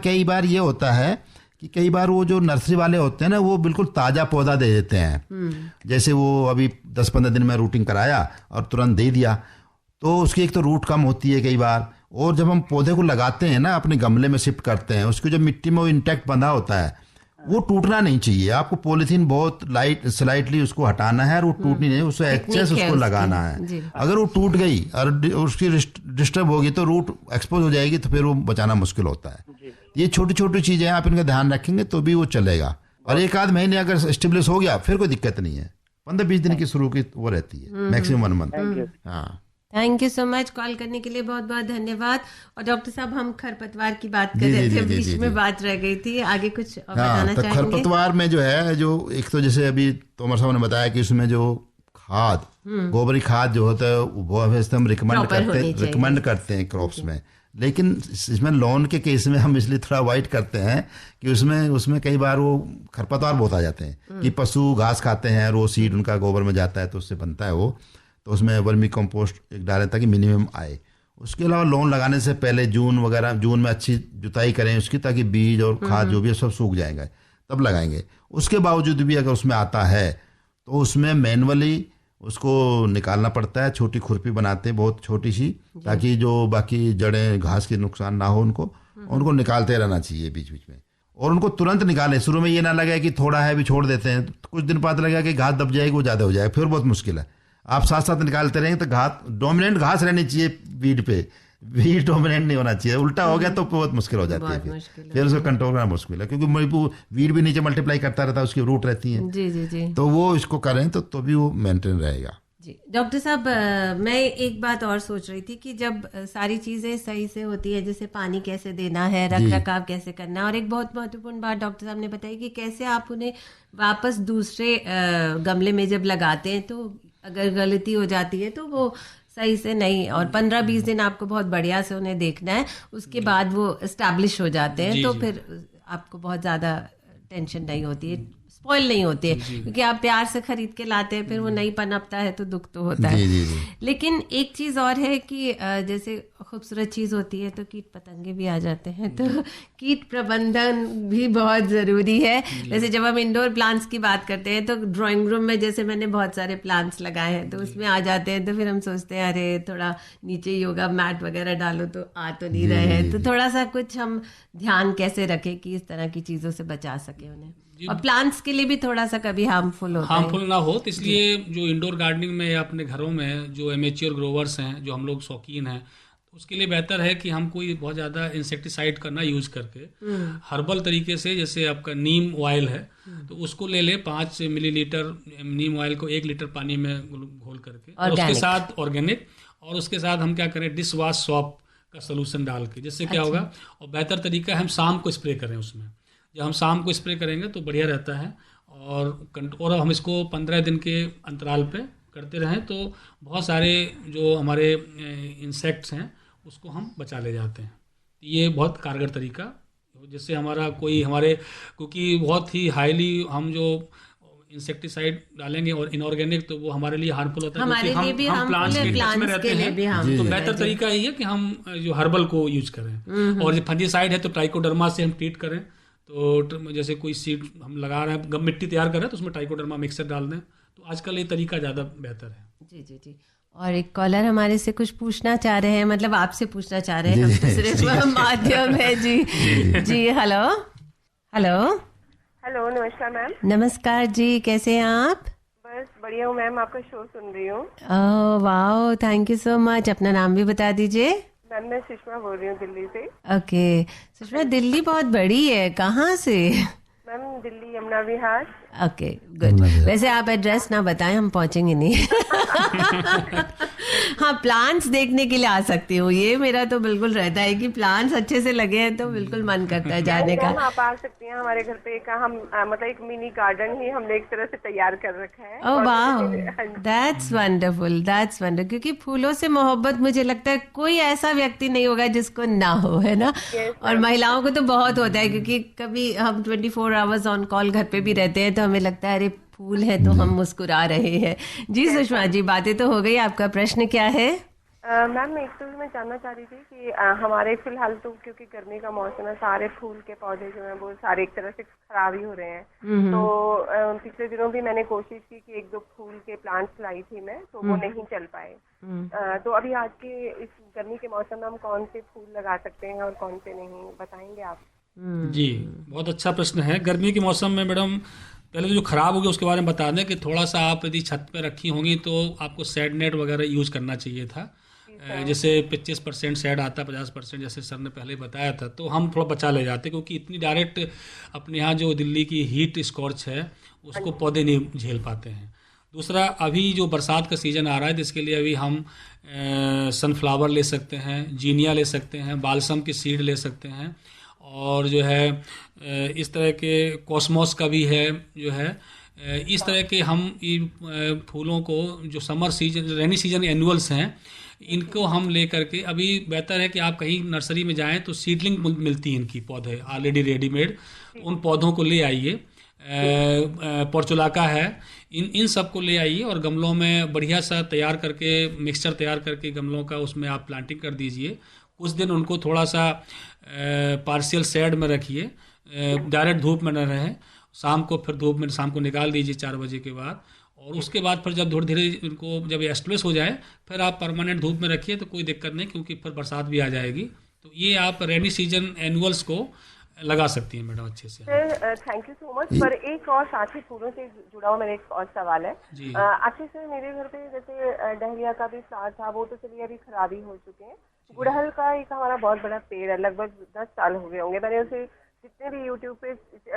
S3: कई बार ये होता है कि कई बार वो जो नर्सरी वाले होते हैं ना, वो बिल्कुल ताज़ा पौधा दे देते हैं। जैसे वो अभी 10-15 दिन में रूटिंग कराया और तुरंत दे दिया, तो उसकी एक तो रूट कम होती है कई बार, और जब हम पौधे को लगाते हैं ना, अपने गमले में शिफ्ट करते हैं, उसको जब मिट्टी में वो इंटैक्ट बंधा होता है, वो टूटना नहीं चाहिए। आपको पॉलीथीन बहुत स्लाइटली उसको हटाना है, और वो टूटनी नहीं, उससे एक्सेस उसको लगाना है। अगर वो टूट गई और उसकी डिस्टर्ब होगी तो रूट एक्सपोज हो जाएगी, तो फिर वो बचाना मुश्किल होता है। ये छोटी छोटी चीजें आप इनका ध्यान रखेंगे तो भी वो चलेगा, और 1-8 महीने अगर स्टेबलिश हो गया फिर कोई दिक्कत नहीं है। 15-20 दिन की शुरू की वो रहती है, मैक्सिमम 1 मंथ। हाँ,
S2: thank you so much, call करने के लिए बहुत बहुत धन्यवाद। और डॉक्टर साहब, हम खरपतवार की बात कर रहे थे, बीच में बात रह गई थी, आगे कुछ बताना चाहेंगे?
S3: खरपतवार में जो है, जो एक तो जैसे अभी तोमर साहब ने बताया कि उसमें जो खाद, गोबरी खाद जो होता है वो हम रिकमेंड करते हैं क्रॉप्स में, लेकिन इसमें लॉन के केस में हम इसलिए थोड़ा अवॉइड करते हैं कि उसमें कई बार वो खरपतवार बहुत आ जाते हैं कि पशु घास खाते हैं, रो सीड उनका गोबर में जाता है तो उससे बनता है वो, तो उसमें वर्मी कंपोस्ट एक डालें ताकि मिनिमम आए। उसके अलावा लॉन लगाने से पहले जून में अच्छी जुताई करें उसकी, ताकि बीज और खाद जो भी है सब सूख जाएगा, तब लगाएंगे। उसके बावजूद भी अगर उसमें आता है तो उसमें मैनुअली उसको निकालना पड़ता है, छोटी खुरपी बनाते हैं बहुत छोटी सी, ताकि जो बाकी जड़ें घास के नुकसान ना हो उनको निकालते रहना चाहिए बीच बीच में। और उनको तुरंत निकालें, शुरू में ये ना लगे कि थोड़ा है भी छोड़ देते हैं, तो कुछ दिन बाद लगेगा कि घास दब जाएगी, वो ज़्यादा हो जाएगा, फिर बहुत मुश्किल है। आप साथ साथ निकालते रहेंगे तो घास डोमिनेंट घास रहनी चाहिए वीड पे, वीड डोमिनेंट नहीं होना चाहिए। उल्टा हो गया तो बहुत मुश्किल हो जाती है, फिर उसको कंट्रोल करना मुश्किल है, क्योंकि वीड भी नीचे मल्टीप्लाई करता रहता है, उसकी रूट रहती है।
S2: जी जी जी।
S3: तो वो इसको करें तो भी वो मेंटेन रहेगा।
S2: जी डॉक्टर साहब, मैं एक बात और सोच रही थी कि जब सारी चीज़ें सही से होती है, जैसे पानी कैसे देना है, रख रखाव कैसे करना है, और एक बहुत महत्वपूर्ण बात डॉक्टर साहब ने बताई कि कैसे आप उन्हें वापस दूसरे गमले में जब लगाते हैं तो अगर गलती हो जाती है तो वो सही से नहीं, और 15-20 दिन आपको बहुत बढ़िया से उन्हें देखना है, उसके बाद वो एस्टैब्लिश हो जाते हैं, तो फिर आपको बहुत ज़्यादा टेंशन नहीं होती है, स्पॉइल नहीं होते हैं, क्योंकि आप प्यार से खरीद के लाते हैं, फिर वो नहीं पनपता है तो दुख तो होता है। लेकिन एक चीज़ और है कि जैसे खूबसूरत चीज़ होती है तो कीट पतंगे भी आ जाते हैं, तो कीट प्रबंधन भी बहुत ज़रूरी है। जैसे जब हम इंडोर प्लांट्स की बात करते हैं तो ड्राइंग रूम में जैसे मैंने बहुत सारे प्लांट्स लगाए हैं, तो उसमें आ जाते हैं, तो फिर हम सोचते हैं अरे थोड़ा नीचे योगा मैट वगैरह डालो तो आ तो नहीं रहे हैं, तो थोड़ा सा कुछ हम ध्यान कैसे रखें कि इस तरह की चीज़ों से बचा सके उन्हें, और प्लांट्स के लिए भी थोड़ा सा कभी हार्मफुल
S4: ना हो। तो इसलिए जो इंडोर गार्डनिंग में या अपने घरों में जो एमेच्योर ग्रोवर्स हैं, जो हम लोग शौकीन हैं, तो उसके लिए बेहतर है कि हम कोई बहुत ज़्यादा इंसेक्टिसाइड का ना यूज़ करके हर्बल तरीके से, जैसे आपका नीम ऑयल है तो उसको ले ले 5 मिलीलीटर नीम ऑयल को 1 लीटर पानी में घोल करके, और उसके साथ ऑर्गेनिक, और उसके साथ हम क्या करें, डिश वॉश सॉप का सोल्यूशन डाल के, जिससे क्या होगा, और बेहतर तरीका है हम शाम को स्प्रे करें उसमें। जब हम शाम को स्प्रे करेंगे तो बढ़िया रहता है, और हम इसको 15 दिन के अंतराल पे करते रहें तो बहुत सारे जो हमारे इंसेक्ट्स हैं उसको हम बचा ले जाते हैं। ये बहुत कारगर तरीका, जिससे क्योंकि बहुत ही हाईली हम जो इंसेक्टिसाइड डालेंगे और इनऑर्गेनिक, तो वो हमारे लिए हार्मफुल होता है, क्योंकि हम प्लांट्स के टच में रहते हैं। तो बेहतर तरीका ये है कि हम जो हर्बल को यूज करें, और जो फंजीसाइड है तो ट्राइकोडर्मा से हम ट्रीट करें। तो जैसे कोई सीड हम लगा रहे हैं, मिट्टी तैयार कर रहे हैं, तो उसमें ट्राइकोडर्मा मिक्सर डाल दें, तो आजकल ये तरीका ज़्यादा बेहतर है।
S2: जी जी जी। और एक कॉलर हमारे से कुछ पूछना चाह रहे हैं, मतलब आपसे पूछना चाह रहे हैं, हम तो सिर्फ माध्यम है। जी जी। हेलो हेलो
S9: हेलो, नमस्कार मैम।
S2: नमस्कार जी, कैसे हैं आप?
S9: बस बढ़िया हूँ मैम, आपका शो सुन रही हूँ।
S2: ओह वाह, थैंक यू सो मच। अपना नाम भी बता दीजिए।
S9: मैम मैं सुषमा बोल रही हूँ दिल्ली से।
S2: ओके सुषमा, दिल्ली बहुत बड़ी है, कहाँ से?
S9: Ma'am Delhi Yamuna Vihar.
S2: Okay good. वैसे आप एड्रेस ना बताएं, हम पहुंचेंगे नहीं। हाँ, प्लांट्स देखने के लिए आ सकती हूँ, ये मेरा तो बिल्कुल रहता है कि प्लांट्स अच्छे से लगे हैं तो बिल्कुल मन करता है जाने का।
S9: आप आ सकती हैं हमारे घर पे, हम मतलब एक मिनी गार्डन ही हमने एक तरह से तैयार कर रखा है।
S2: ओह वाह, दैट्स वंडरफुल, दैट्स वंडरफुल। क्योंकि फूलों से मोहब्बत मुझे लगता है कोई ऐसा व्यक्ति नहीं होगा जिसको ना हो, है ना? और महिलाओं को तो बहुत होता है, क्योंकि कभी हम 24 आवर्स ऑन कॉल घर पे भी रहते हैं, तो हमें लगता है अरे फूल है तो हम मुस्कुरा रहे हैं। जी सुषमा जी, बातें तो हो गई, आपका प्रश्न क्या है?
S9: मैम एक तो मैं जानना चाह रही थी कि हमारे फिलहाल तो क्योंकि गर्मी का मौसम है, सारे फूल के पौधे जो हैं वो सारे एक तरह से खराब ही हो रहे हैं। तो पिछले दिनों भी मैंने कोशिश की कि 1-2 फूल के प्लांट्स लाई थी मैं, तो वो नहीं चल पाए। तो अभी आज के इस गर्मी के मौसम में हम कौन से फूल लगा सकते हैं और कौन से नहीं, बताएंगे आप?
S4: जी, बहुत अच्छा प्रश्न है। गर्मी के मौसम में मैडम, पहले तो जो खराब हो गया उसके बारे में बता दें कि थोड़ा सा आप यदि छत पे रखी होंगी तो आपको सैड नेट वगैरह यूज करना चाहिए था। जैसे 25% सैड आता है, 50% जैसे सर ने पहले बताया था, तो हम थोड़ा बचा ले जाते, क्योंकि इतनी डायरेक्ट अपने यहाँ जो दिल्ली की हीट स्कॉर्च है उसको पौधे नहीं झेल पाते हैं। दूसरा, अभी जो बरसात का सीज़न आ रहा है, जिसके लिए अभी हम सनफ्लावर ले सकते हैं, जीनिया ले सकते हैं, बालसम की सीड ले सकते हैं, और जो है इस तरह के कॉस्मोस का भी है जो है, इस तरह के हम फूलों को जो summer season, rainy season annuals हैं, इनको हम ले करके, अभी बेहतर है कि आप कहीं नर्सरी में जाएं तो सीडलिंग मिलती हैं इनकी, पौधे ऑलरेडी रेडीमेड, उन पौधों को ले आइए। पोर्चुलाका है, इन सब को ले आइए और गमलों में बढ़िया सा तैयार करके, मिक्सचर तैयार करके गमलों का उसमें आप प्लांटिंग कर दीजिए। कुछ दिन उनको थोड़ा सा पार्शियल शेड में रखिए, डायरेक्ट धूप में न रहें। शाम को फिर धूप में शाम को निकाल दीजिए 4 बजे के बाद, और उसके बाद फिर जब धीरे धीरे इनको जब एस्टेब्लिश हो जाए फिर आप परमानेंट धूप में रखिए, तो कोई दिक्कत नहीं, क्योंकि फिर बरसात भी आ जाएगी। तो ये आप रेनी सीजन एनुअल्स को लगा सकती हैं मैडम अच्छे से।
S9: Sir thank you so much. पर एक और साथ ही फूलों से जुड़ा हुआ मेरा एक और सवाल है। एक्चुअली सर मेरे घर पे जैसे डहलिया का भी फ्लावर था, वो तो चलिए अभी खराबी हो चुके हैं। गुड़हल का एक हमारा बहुत बड़ा पेड़ है, लगभग 10 साल हो गए होंगे। मैंने उसे जितने भी यूट्यूब पे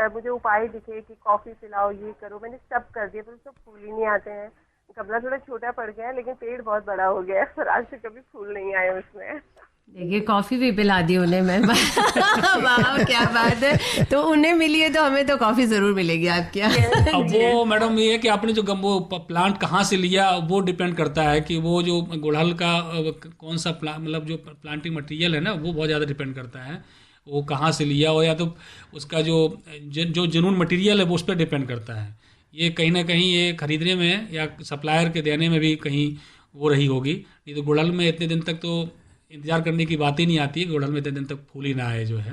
S9: मुझे उपाय दिखे कि कॉफी पिलाओ, ये करो, मैंने सब कर दिया, पर उसमें फूल ही नहीं आते हैं। गमला थोड़ा छोटा पड़ गया है, लेकिन पेड़ बहुत बड़ा हो गया है, पर आज से कभी फूल नहीं आए उसमें।
S2: देखिए कॉफी भी पिला दी उन्हें मैं। वाह क्या बात है। तो उन्हें मिली है तो हमें तो कॉफी जरूर मिलेगी आपके यहाँ।
S4: अब वो मैडम ये है कि आपने जो वो प्लांट कहाँ से लिया वो डिपेंड करता है, कि वो जो गुड़हल का कौन सा मतलब जो प्लांटिंग मटेरियल है ना, वो बहुत ज़्यादा डिपेंड करता है वो कहाँ से लिया हो, या तो उसका जो जेन्युइन मटेरियल है वो उस पर डिपेंड करता है। ये कहीं ना कहीं ये खरीदने में या सप्लायर के देने में भी कहीं वो रही होगी। नहीं तो गुड़हल में इतने दिन तक तो इंतजार करने की बात ही नहीं आती है, गुड़हल में इतने दिन तक फूल ही ना आए जो है।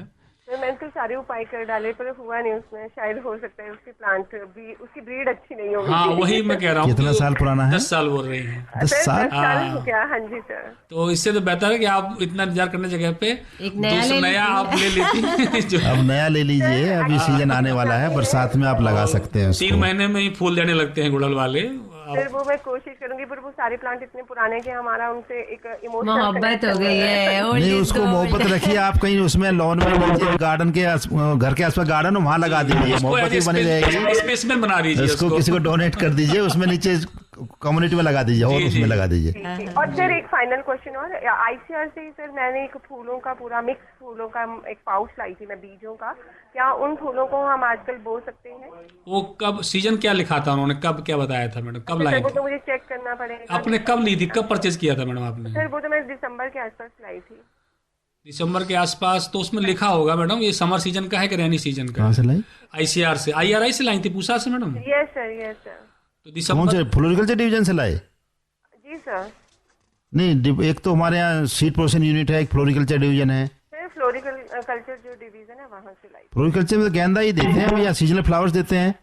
S9: मैंने तो सारे उपाय कर डाले पर हुआ नहीं उसमें। शायद हो सकता है उसकी प्लांट भी, उसकी ब्रीड अच्छी नहीं होगी।
S4: हाँ वही मैं कह रहा हूँ।
S3: कितना साल पुराना है?
S4: 10 साल बोल रही हैं।
S3: 10 साल
S9: हो गया। हाँ जी सर।
S4: तो इससे तो बेहतर है कि आप इतना इंतजार करने जगह पे एक नया आप ले लेती।
S3: अब नया ले लीजिए, अभी सीजन आने वाला है, बरसात में आप लगा सकते हैं।
S4: 3 महीने में ही फूल देने लगते हैं गुड़हल वाले।
S9: फिर वो मैं कोशिश करूंगी, पर वो सारे प्लांट इतने पुराने कि हमारा उनसे एक इमोशनल
S2: मोहब्बत हो गई है।
S3: नहीं उसको मोहब्बत रखिए आप, कहीं उसमें लॉन में गार्डन के घर के आसपास गार्डन वहाँ लगा दीजिए, मोहब्बत भी बनी रहेगी।
S4: स्पेसमेंट बना दीजिए,
S3: इसको किसी को डोनेट कर दीजिए, उसमें नीचे कम्युनिटी में लगा दीजिए और उसमें लगा दीजिए।
S9: और सर एक फाइनल क्वेश्चन और, आईसीआर से सर मैंने एक फूलों का पूरा मिक्स फूलों का एक पाउच लाई थी मैं बीजों का, क्या उन फूलों को हम आजकल बो सकते हैं?
S4: वो कब सीजन क्या लिखा था उन्होंने, कब क्या बताया था मैडम, कब लाई थी?
S9: तो मुझे चेक करना पड़ेगा।
S4: आपने कब ली थी, कब परचेज किया था मैडम आपने?
S9: सर वो तो मैं दिसंबर के आसपास लाई थी।
S4: दिसंबर के आसपास? तो उसमें लिखा होगा मैडम ये समर सीजन का है कि रेनी सीजन का?
S3: कहाँ से लाई?
S4: आईसीआर से, IRI से लाई थी पूसा से madam?
S9: Yes sir, yes sir.
S4: तो दिसंबर
S3: से फ्लोरिकल्चर डिवीजन से लाए?
S9: जी सर।
S3: नहीं, एक तो हमारे यहाँ सीड प्रोसेसिंग यूनिट है, एक फ्लोरिकल्चर डिवीजन है।
S9: सर फ्लोरिकल्चर जो डिवीजन है वहाँ से लाई।
S3: फ्लोरिकल्चर में तो गेंदा ही देते हैं या सीजनल फ्लावर्स देते हैं?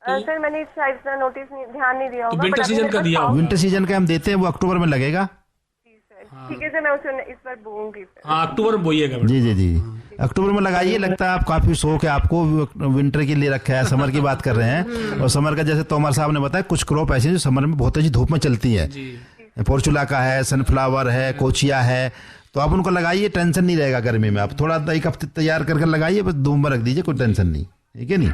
S9: सर मैंने इस साइड इतना नोटिस ध्यान नहीं दिया होगा।
S4: विंटर सीजन का दिया,
S3: विंटर सीजन का हम देते हैं, वो अक्टूबर में लगेगा।
S9: ठीक है सर, मैं उसे इस बार बोऊंगी।
S4: हाँ अक्टूबर में बोइएगा।
S3: जी जी जी, अक्टूबर में लगाइए। लगता है आप काफी शौक है आपको, विंटर के लिए रखा है, समर की बात कर रहे हैं। और समर का जैसे तोमर साहब ने बताया, कुछ क्रॉप ऐसी जो समर में बहुत अच्छी धूप में चलती है। पोर्चुलाका है, सनफ्लावर है, कोचिया है, तो आप उनको लगाइए, टेंशन नहीं रहेगा गर्मी में। आप थोड़ा 1 हफ्ते तैयार करके लगाइए, बस धूप में रख दीजिए, कोई टेंशन नहीं, ठीक है नहीं?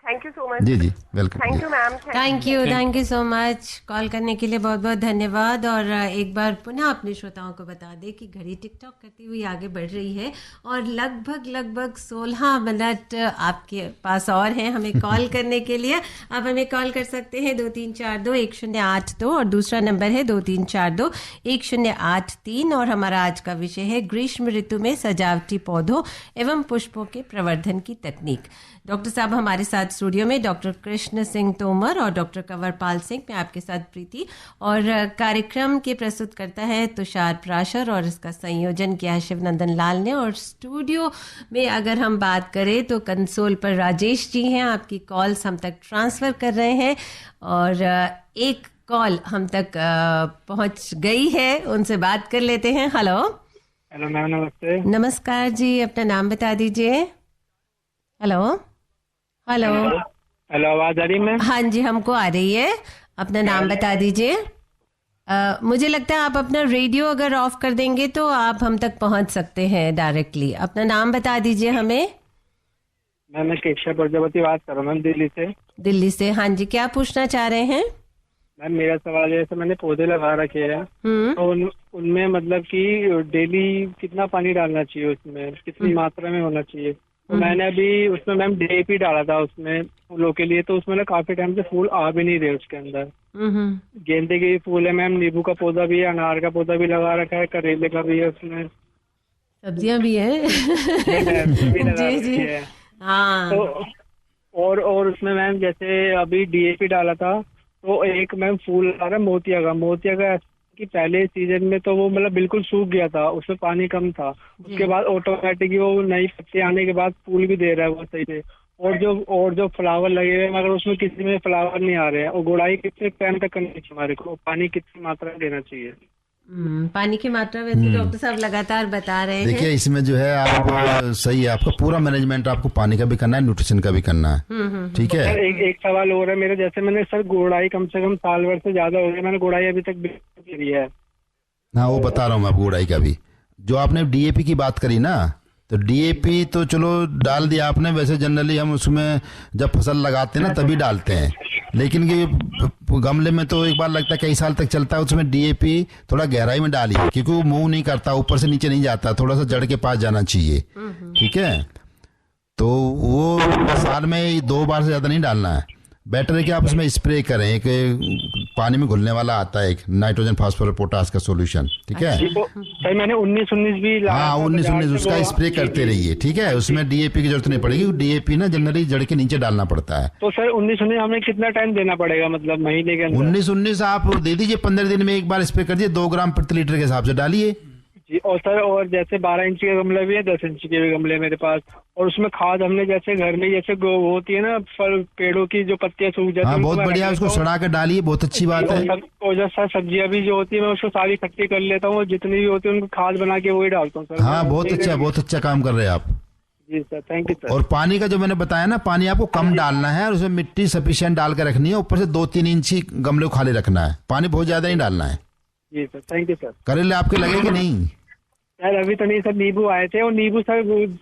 S9: Thank you so much.
S3: जी जी welcome.
S9: Thank you ma'am.
S2: Thank you so much. Call करने के लिए बहुत बहुत धन्यवाद। और एक बार पुनः अपने श्रोताओं को बता दें कि घड़ी टिकटॉक करती हुई आगे बढ़ रही है और लगभग 16 मिनट आपके पास और हैं हमें कॉल करने के लिए। आप हमें कॉल कर सकते हैं 2342-1082 और दूसरा नंबर है 2342-1083। और हमारा आज का विषय है ग्रीष्म ऋतु में सजावटी पौधों एवं पुष्पों के प्रवर्धन की तकनीक। डॉक्टर साहब हमारे साथ स्टूडियो में डॉक्टर कृष्ण सिंह तोमर और डॉक्टर कंवरपाल सिंह, मैं आपके साथ प्रीति। और कार्यक्रम के प्रस्तुत करता है तुषार प्राशर और इसका संयोजन किया है शिवनंदन लाल ने। और स्टूडियो में अगर हम बात करें तो कंसोल पर राजेश जी हैं, आपकी कॉल्स हम तक ट्रांसफ़र कर रहे हैं। और एक कॉल हम तक पहुंच गई है, उनसे बात कर लेते हैं। हेलो
S10: मैम, नमस्ते।
S2: नमस्कार जी, अपना नाम बता दीजिए। हेलो,
S10: आवाज आ रही है?
S2: हाँ जी, हमको आ रही है। अपना नाम बता दीजिए। मुझे लगता है आप अपना रेडियो अगर ऑफ कर देंगे तो आप हम तक पहुंच सकते हैं डायरेक्टली। अपना नाम बता दीजिए हमें।
S10: मैं केशव प्रजापति बात कर रहा हूँ मैम, दिल्ली से। हाँ जी, क्या पूछना चाह रहे हैं? मैम मेरा सवाल है, जैसे मैंने पौधे लगा रखे हैं तो उनमें मतलब कि डेली कितना पानी डालना चाहिए, उसमें कितनी मात्रा में होना चाहिए? तो मैंने अभी उसमें मैम DAP डाला था उसमें फूलों के लिए, तो उसमें ना काफी टाइम से फूल आ भी नहीं रहे उसके अंदर। गेंदे के फूल है मैम, नींबू का पौधा भी है, अनार का पौधा भी लगा रखा है, करेले का भी है, उसमें
S2: सब्जियां भी है। जी जी हाँ।
S10: तो और उसमें मैम जैसे अभी DAP डाला था तो एक मैम फूल आ रहा है मोतिया का कि पहले सीजन में तो वो मतलब बिल्कुल सूख गया था, उसमें पानी कम था। उसके बाद ऑटोमेटिकली वो नई पत्ती आने के बाद फूल भी दे रहा है वो सही से। और जो फ्लावर लगे हुए मगर उसमें किसी में फ्लावर नहीं आ रहे हैं। और गुड़ाई कितने टाइम तक करनी चाहिए हमारे को, पानी कितनी मात्रा में देना चाहिए?
S2: पानी की मात्रा वैसे डॉक्टर साहब लगातार बता रहे हैं।
S3: देखिए इसमें जो है आप सही है, आपका पूरा मैनेजमेंट आपको पानी का भी करना है, न्यूट्रिशन का भी करना है। ठीक है।
S10: एक सवाल और है मेरे, जैसे मैंने सर गुड़ाई कम से कम साल भर से ज्यादा हो गया, मैंने गुड़ाई अभी तक बिल्कुल करी है।
S3: हाँ वो बता रहा हूँ मैं आपको गुड़ाई का भी। जो आपने DAP की बात करी ना, तो DAP तो चलो डाल दिया आपने, वैसे जनरली हम उसमें जब फसल लगाते हैं ना तभी डालते हैं, लेकिन ये गमले में तो एक बार लगता है कई साल तक चलता है। उसमें DAP थोड़ा गहराई में डालिए क्योंकि वो मूव नहीं करता, ऊपर से नीचे नहीं जाता, थोड़ा सा जड़ के पास जाना चाहिए। ठीक है, तो वो साल में 2 बार से ज्यादा नहीं डालना है। बेटर है कि आप उसमें स्प्रे करें, एक पानी में घुलने वाला आता है एक नाइट्रोजन फास्फोरस पोटास का सॉल्यूशन। ठीक है,
S10: सही मैंने 19-19 भी
S3: हाँ 19-19 उसका स्प्रे करते रहिए। ठीक है, उसमें DAP की जरूरत नहीं पड़ेगी, DAP ना जनरली जड़ के नीचे डालना पड़ता है।
S10: तो सर 19-19 हमें कितना टाइम देना पड़ेगा, मतलब महीने के अंदर?
S3: 19-19 आप दे दीजिए, 15 दिन में एक बार स्प्रे कर दीजिए, 2 ग्राम प्रति लीटर के हिसाब से डालिए
S10: जी। और सर और जैसे 12 इंच के गमले भी है, 10 इंच के भी गमले मेरे पास, और उसमें खाद हमने जैसे घर में जैसे होती है ना फल पेड़ों की जो पत्तियां सूख जाती है,
S3: हाँ बहुत बढ़िया, उसको सड़ा कर डालिए, बहुत अच्छी बात है।
S10: और जो सर सब्जियां भी जो होती है मैं उसको सारी इकट्ठी कर लेता हूँ, जितनी भी होती है उनको खाद बना के वही डालता हूँ सर।
S3: हाँ बहुत अच्छा काम कर रहे हैं आप।
S10: जी सर, थैंक यू सर।
S3: और पानी का जो मैंने बताया ना, पानी आपको कम डालना है और उसमें मिट्टी सफिशिएंट डाल के रखनी है, ऊपर से 2-3 इंच ही गमले को खाली रखना है, पानी बहुत ज्यादा नहीं डालना है।
S10: जी सर, थैंक यू सर।
S3: करेले आपके लगे कि नहीं?
S10: यार अभी तो नहीं सर, नींबू आए थे, और नींबू सर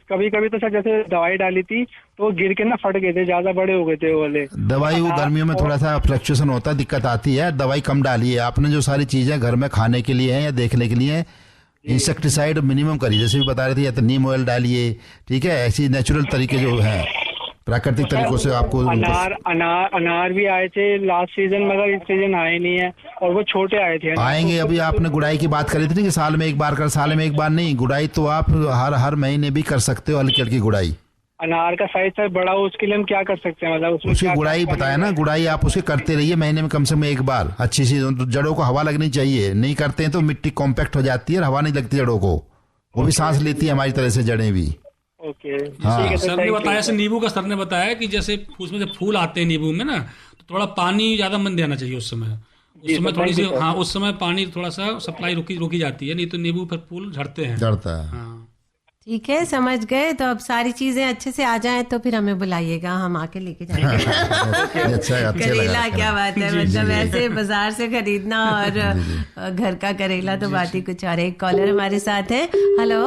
S10: कभी कभी तो सर जैसे दवाई डाली थी तो गिर के ना फट गए थे, ज्यादा बड़े हो गए थे वो वाले।
S3: दवाई वो गर्मियों में थोड़ा सा फ्लक्चुएशन होता है, दिक्कत आती है, दवाई कम डालिए। आपने जो सारी चीजें घर में खाने के लिए है या देखने के लिए, इंसेक्टिसाइड मिनिमम करिए, जैसे भी बता रहे थे, या तो नीम ऑयल डालिए। ठीक है, ऐसी नेचुरल तरीके जो है प्राकृतिक तरीकों से आपको।
S10: अनार भी आए थे लास्ट सीजन, मगर इस सीजन आए नहीं है, और वो छोटे आए थे।
S3: आएंगे। अभी आपने गुड़ाई की बात करी थी ना कि साल में एक बार कर, साल में एक बार नहीं, गुड़ाई तो आप हर महीने भी कर सकते हो, हल्की हल्की गुड़ाई।
S10: अनार का साइज सर बड़ा हो, उसके लिए हम क्या कर सकते हैं, मतलब
S3: उसकी गुड़ाई बताया ना, गुड़ाई आप उसके करते रहिए महीने में कम से कम एक बार, अच्छी सी। जड़ों को हवा लगनी चाहिए, नहीं करते हैं तो मिट्टी कॉम्पैक्ट हो जाती है, हवा नहीं लगती जड़ों को, वो भी सांस लेती है हमारी तरह से जड़ें भी।
S10: ओके
S3: हाँ।
S4: सर ने बताया, जैसे नींबू का सर ने बताया कि जैसे उसमें जब फूल आते हैं नींबू में ना, तो थोड़ा पानी ज्यादा मन देना चाहिए उस समय थोड़ी सी, हाँ उस समय पानी थोड़ा सा सप्लाई रुकी जाती है, नहीं तो नींबू फिर फूल झड़ते हैं।
S3: झड़ता है।
S4: हाँ
S2: ठीक है, समझ गए। तो अब सारी चीजें अच्छे से आ जाएं तो फिर हमें बुलाइएगा, हम आके लेके जाएंगे।
S3: अच्छा
S2: करेला क्या बात है, मतलब ऐसे बाजार से खरीदना और घर का करेला तो बात ही कुछ और। एक कॉलर हमारे साथ है। हेलो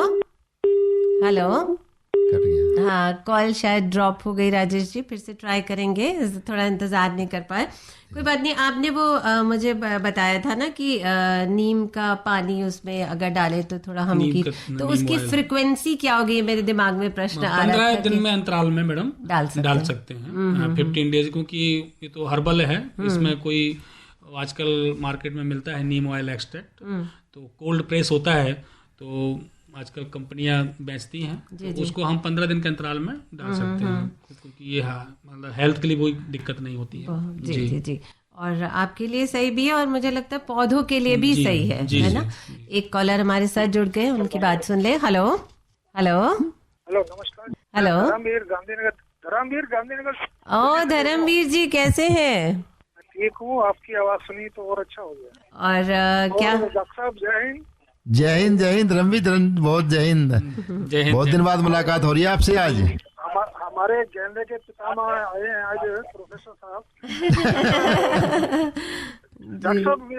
S2: हाँ, कॉल शायद ड्रॉप हो गई राजेश जी, फिर से ट्राई करेंगे, थोड़ा इंतजार नहीं कर पाए, कोई बात नहीं। आपने वो मुझे बताया था ना कि नीम का पानी उसमें अगर डाले तो थोड़ा हम की, तो उसकी फ्रीक्वेंसी क्या होगी, मेरे दिमाग में प्रश्न आ रहा है।
S4: 15 दिन में अंतराल में मैडम डाल सकते हैं 15 डेज, क्योंकि ये तो हर्बल है, इसमें कोई आजकल मार्केट में मिलता है नीम ऑयल एक्सट्रैक्ट, तो कोल्ड प्रेस होता है, तो आजकल कंपनियां बेचती हैं, तो उसको हम 15 दिन के अंतराल में डाल सकते हैं, क्योंकि ये मतलब हेल्थ के लिए कोई दिक्कत नहीं होती है।
S2: जी, और आपके लिए सही भी है, और मुझे लगता है पौधों के लिए भी सही है ना। एक कॉलर हमारे साथ जुड़ गए, उनकी बात सुन ले। हेलो
S11: नमस्कार।
S2: हेलो
S11: धर्मवीर गांधीनगर।
S2: ओ धर्मवीर जी, कैसे हैं?
S11: ठीक हूँ, आपकी आवाज सुनी तो और अच्छा हो गया।
S2: और क्या
S11: डॉक्टर साहब, जय हिंद।
S3: जय हिंद रमवीर, बहुत जय हिंद। बहुत दिन बाद मुलाकात हो रही है आपसे आज।
S11: हमारे गेंदे के पितामह आए हैं आज, प्रोफेसर साहब। डॉक्टर साहब,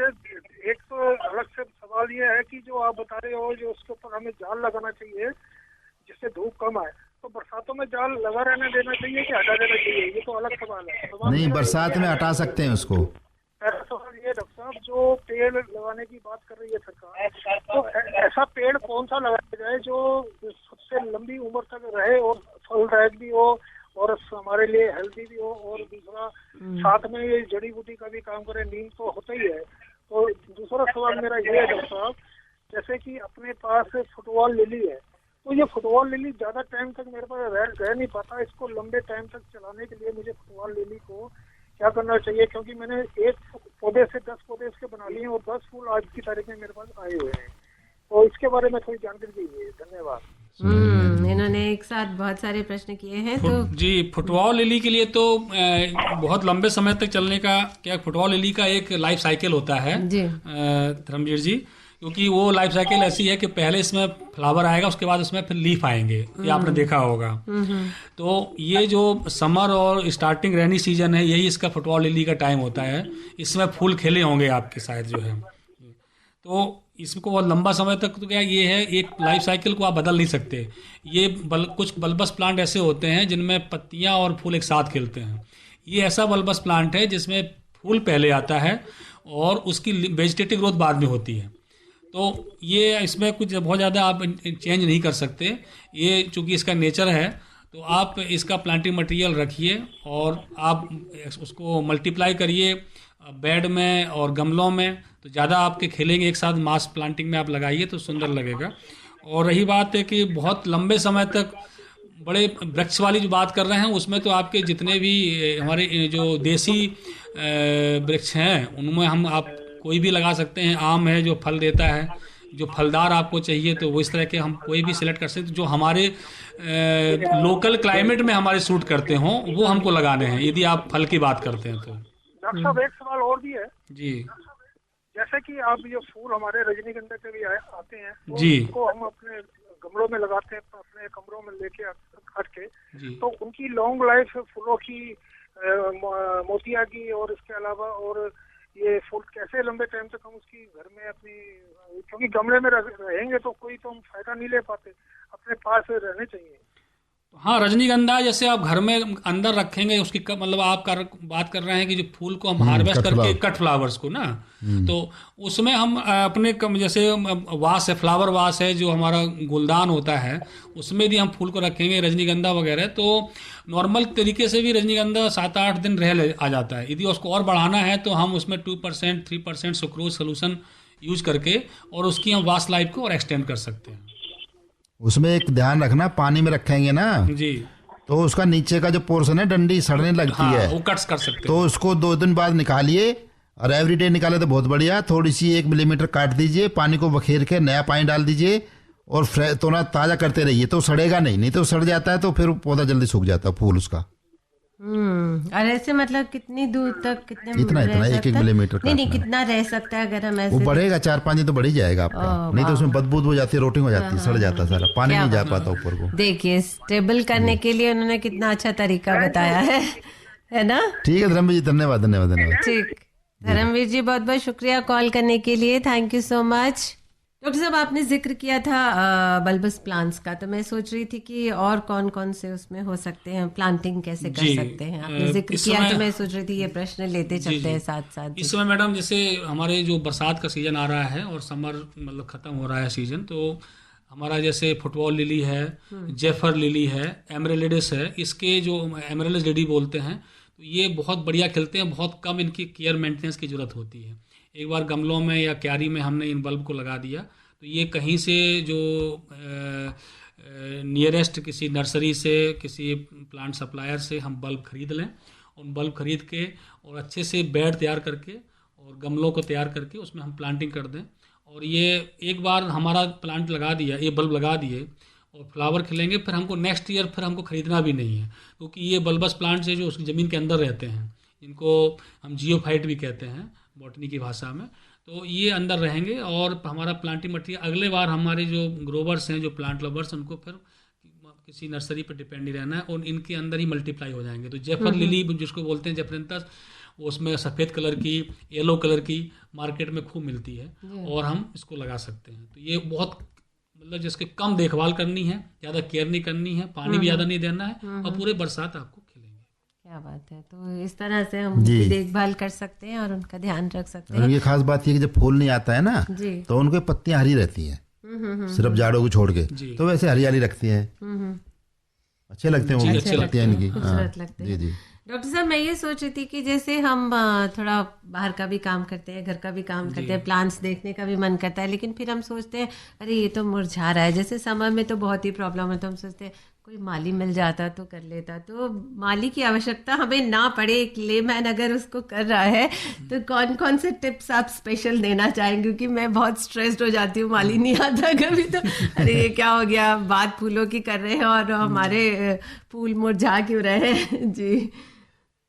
S11: एक तो अलग से सवाल ये है कि जो आप बता रहे हो, जो उसके ऊपर हमें जाल लगाना चाहिए जिससे धूप कम आए, तो बरसातों में जाल लगा रहने देना चाहिए कि हटा देना चाहिए, ये तो अलग सवाल है।
S3: नहीं, बरसात में हटा सकते हैं उसको।
S11: मेरा सवाल ये डॉक्टर साहब, जो पेड़ लगाने की बात कर रही है सरकार, तो ऐसा पेड़ कौन सा लगाया जाए जो सबसे लंबी उम्र तक रहे और फलदायक भी हो और हमारे लिए हेल्दी भी हो, और दूसरा साथ में ये जड़ी बूटी का भी काम करे, नीम तो होता ही है। तो दूसरा सवाल मेरा ये है डॉक्टर साहब, जैसे कि अपने पास फुटबॉल लिली है, तो ये फुटबॉल लिली ज्यादा टाइम तक मेरे पास रह नहीं पाता, इसको लंबे टाइम तक चलाने के लिए मुझे फुटबॉल लिली को क्या करना चाहिए? क्योंकि मैंने 1 पौधे से 10 पौधे इसके बना लिए और 10 फूल आज की तारीख में मेरे पास आए हुए हैं, तो इसके बारे में थोड़ी जानकारी दीजिए। धन्यवाद।
S2: इन्होंने एक साथ बहुत सारे प्रश्न किए हैं। तो
S4: जी, फुटबॉल लिली के लिए तो बहुत लंबे समय तक चलने का क्या फुटबॉल लिली का एक लाइफ साइकिल होता है धर्मवीर जी, क्योंकि वो लाइफ साइकिल ऐसी है कि पहले इसमें फ्लावर आएगा, उसके बाद उसमें फिर लीफ आएंगे, ये आपने देखा होगा। तो ये जो समर और स्टार्टिंग रेनी सीजन है, यही इसका फुटबॉल लिली का टाइम होता है। इसमें फूल खिले होंगे आपके शायद जो है, तो इसको बहुत लंबा समय तक तो क्या ये है, एक लाइफ साइकिल को आप बदल नहीं सकते। ये कुछ बल्बस प्लांट ऐसे होते हैं जिनमें पत्तियां और फूल एक साथ खिलते हैं। ये ऐसा बल्बस प्लांट है जिसमें फूल पहले आता है और उसकी वेजिटेटिव ग्रोथ बाद में होती है। तो ये इसमें कुछ बहुत ज़्यादा आप चेंज नहीं कर सकते, ये चूँकि इसका नेचर है। तो आप इसका प्लांटिंग मटेरियल रखिए और आप उसको मल्टीप्लाई करिए बेड में और गमलों में, तो ज़्यादा आपके खिलेंगे। एक साथ मास प्लांटिंग में आप लगाइए तो सुंदर लगेगा। और रही बात है कि बहुत लंबे समय तक बड़े वृक्ष वाली जो बात कर रहे हैं, उसमें तो आपके जितने भी हमारे जो देसी वृक्ष हैं उनमें आप कोई भी लगा सकते हैं। आम है जो फल देता है, जो फलदार आपको चाहिए तो वो इस तरह के हम कोई भी सिलेक्ट कर सकते हैं जो हमारे लोकल क्लाइमेट में हमारे सूट करते हों, वो हमको लगाने हैं यदि आप फल की बात करते हैं तो।
S11: डॉक्टर साहब एक सवाल और भी है
S4: जी।
S11: जैसे कि आप ये फूल हमारे रजनीगंधा के भी आते हैं, तो
S4: जी,
S11: उनको हम अपने गमलों में लगाते हैं, अपने कमरों में लेके काट के, तो उनकी लॉन्ग लाइफ फूलों की, मोतिया की और इसके अलावा और ये फूल कैसे लंबे टाइम तक हम उसकी घर में अपनी, क्योंकि गमले में रहेंगे तो कोई तो हम फायदा नहीं ले पाते, अपने पास रहने चाहिए।
S4: हाँ, रजनीगंधा जैसे आप घर में अंदर रखेंगे उसकी मतलब आप बात कर रहे हैं कि जो फूल को हम हार्वेस्ट करके कट फ्लावर्स को ना, तो उसमें हम अपने जैसे वास है, फ्लावर वास है जो हमारा गुलदान होता है, उसमें यदि हम फूल को रखेंगे रजनीगंधा वगैरह, तो नॉर्मल तरीके से भी रजनीगंधा 7-8 दिन आ जाता है। यदि उसको और बढ़ाना है तो हम उसमें 2% 3% सुक्रोज सोल्यूशन यूज करके और उसकी हम वास लाइफ को और एक्सटेंड कर सकते हैं।
S3: उसमें एक ध्यान रखना, पानी में रखेंगे ना
S4: जी,
S3: तो उसका नीचे का जो पोर्शन है डंडी सड़ने लगती है,
S4: वो कट्स कर सकते हैं।
S3: तो उसको 2 दिन बाद निकालिए और एवरीडे निकाले तो बहुत बढ़िया। थोड़ी सी 1 मिलीमीटर काट दीजिए, पानी को बखेर के नया पानी डाल दीजिए और थोड़ा ताज़ा करते रहिए, तो सड़ेगा नहीं तो सड़ जाता है तो फिर पौधा जल्दी सूख जाता है फूल उसका।
S2: और ऐसे मतलब कितनी दूर तक कितने
S3: इतना 1 मिलीमीटर
S2: नहीं कितना रह सकता है अगर हम ऐसे?
S3: वो बढ़ेगा 4-5 दिन तो बढ़ ही जाएगा आपका, नहीं तो उसमें बदबू हो जाती है, रोटिंग हो जाती है, सड़ जाता है सारा, पानी नहीं जा पाता ऊपर को।
S2: देखिए स्टेबल करने के लिए उन्होंने कितना अच्छा तरीका बताया है ना। ठीक
S3: है धर्मवीर जी, धन्यवाद धन्यवाद धन्यवाद।
S2: ठीक, धर्मवीर जी बहुत बहुत शुक्रिया कॉल करने के लिए, thank you so much. Doctor साहब आपने जिक्र किया था बल्बस प्लांट्स का, तो मैं सोच रही थी कि और कौन कौन से उसमें हो सकते हैं, प्लांटिंग कैसे कर सकते हैं, आपने जिक्र किया तो मैं सोच रही थी ये प्रश्न लेते चलते हैं साथ साथ।
S4: इस समय मैडम जैसे हमारे जो बरसात का सीजन आ रहा है और समर मतलब खत्म हो रहा है सीजन, तो हमारा जैसे फुटबॉल लिली है, जेफर लिली है, एमरेलिडिस है, इसके जो एमरेलिस लिली बोलते हैं, तो ये बहुत बढ़िया खिलते हैं, बहुत कम इनकी केयर मेंटेनेंस की जरूरत होती है। एक बार गमलों में या क्यारी में हमने इन बल्ब को लगा दिया तो ये कहीं से जो नियरेस्ट किसी नर्सरी से, किसी प्लांट सप्लायर से हम बल्ब खरीद लें, उन बल्ब खरीद के और अच्छे से बेड तैयार करके और गमलों को तैयार करके उसमें हम प्लांटिंग कर दें। और ये एक बार हमारा प्लांट लगा दिया, ये बल्ब लगा दिए और फ्लावर खिलेंगे, फिर हमको नेक्स्ट ईयर फिर हमको ख़रीदना भी नहीं है, क्योंकि ये बल्बस प्लांट्स है जो उसकी ज़मीन के अंदर रहते हैं, जिनको हम जियोफाइट भी कहते हैं बॉटनी की भाषा में। तो ये अंदर रहेंगे और हमारा प्लांटिंग मटेरियल अगले बार हमारे जो ग्रोवर्स हैं, जो प्लांट लवर्स, उनको फिर किसी नर्सरी पर डिपेंड नहीं रहना है और इनके अंदर ही मल्टीप्लाई हो जाएंगे। तो जेफर लिली जिसको बोलते हैं जेफरेंथस, उसमें सफ़ेद कलर की, येलो कलर की मार्केट में खूब मिलती है और हम इसको लगा सकते हैं। तो ये बहुत मतलब जिसके कम देखभाल करनी है, ज़्यादा केयर नहीं करनी है, पानी भी ज़्यादा नहीं देना है और पूरे बरसात आपको खिलेंगे।
S2: क्या बात है, तो इस तरह से हम उनकी देखभाल कर सकते हैं और उनका ध्यान रख सकते हैं।
S3: ये खास बात ये कि जब फूल नहीं आता है ना तो उनके पत्तियां हरी रहती हैं, सिर्फ जाड़ों को छोड़ के, तो वैसे हरियाली रखती हैं। अच्छे लगते हैं, वो
S2: अच्छे लगते हैं इनकी, खूबसूरत लगते हैं।
S3: जी।
S2: डॉक्टर साहब, मैं ये सोच रही थी कि जैसे हम थोड़ा बाहर का भी काम करते हैं, घर का भी काम करते हैं, प्लांट्स देखने का भी मन करता है, लेकिन फिर हम सोचते हैं अरे ये तो मुरझा रहा है। जैसे समर में तो बहुत ही प्रॉब्लम है, तो हम सोचते हैं कोई माली मिल जाता तो कर लेता। तो माली की आवश्यकता हमें ना पड़े, एक लेमैन अगर उसको कर रहा है, तो कौन कौन से टिप्स आप स्पेशल देना चाहेंगे? क्योंकि मैं बहुत स्ट्रेस्ड हो जाती हूँ, माली नहीं आता कभी, तो अरे ये क्या हो गया, बात फूलों की कर रहे हैं और हमारे फूल मुरझा क्यों रहे हैं। जी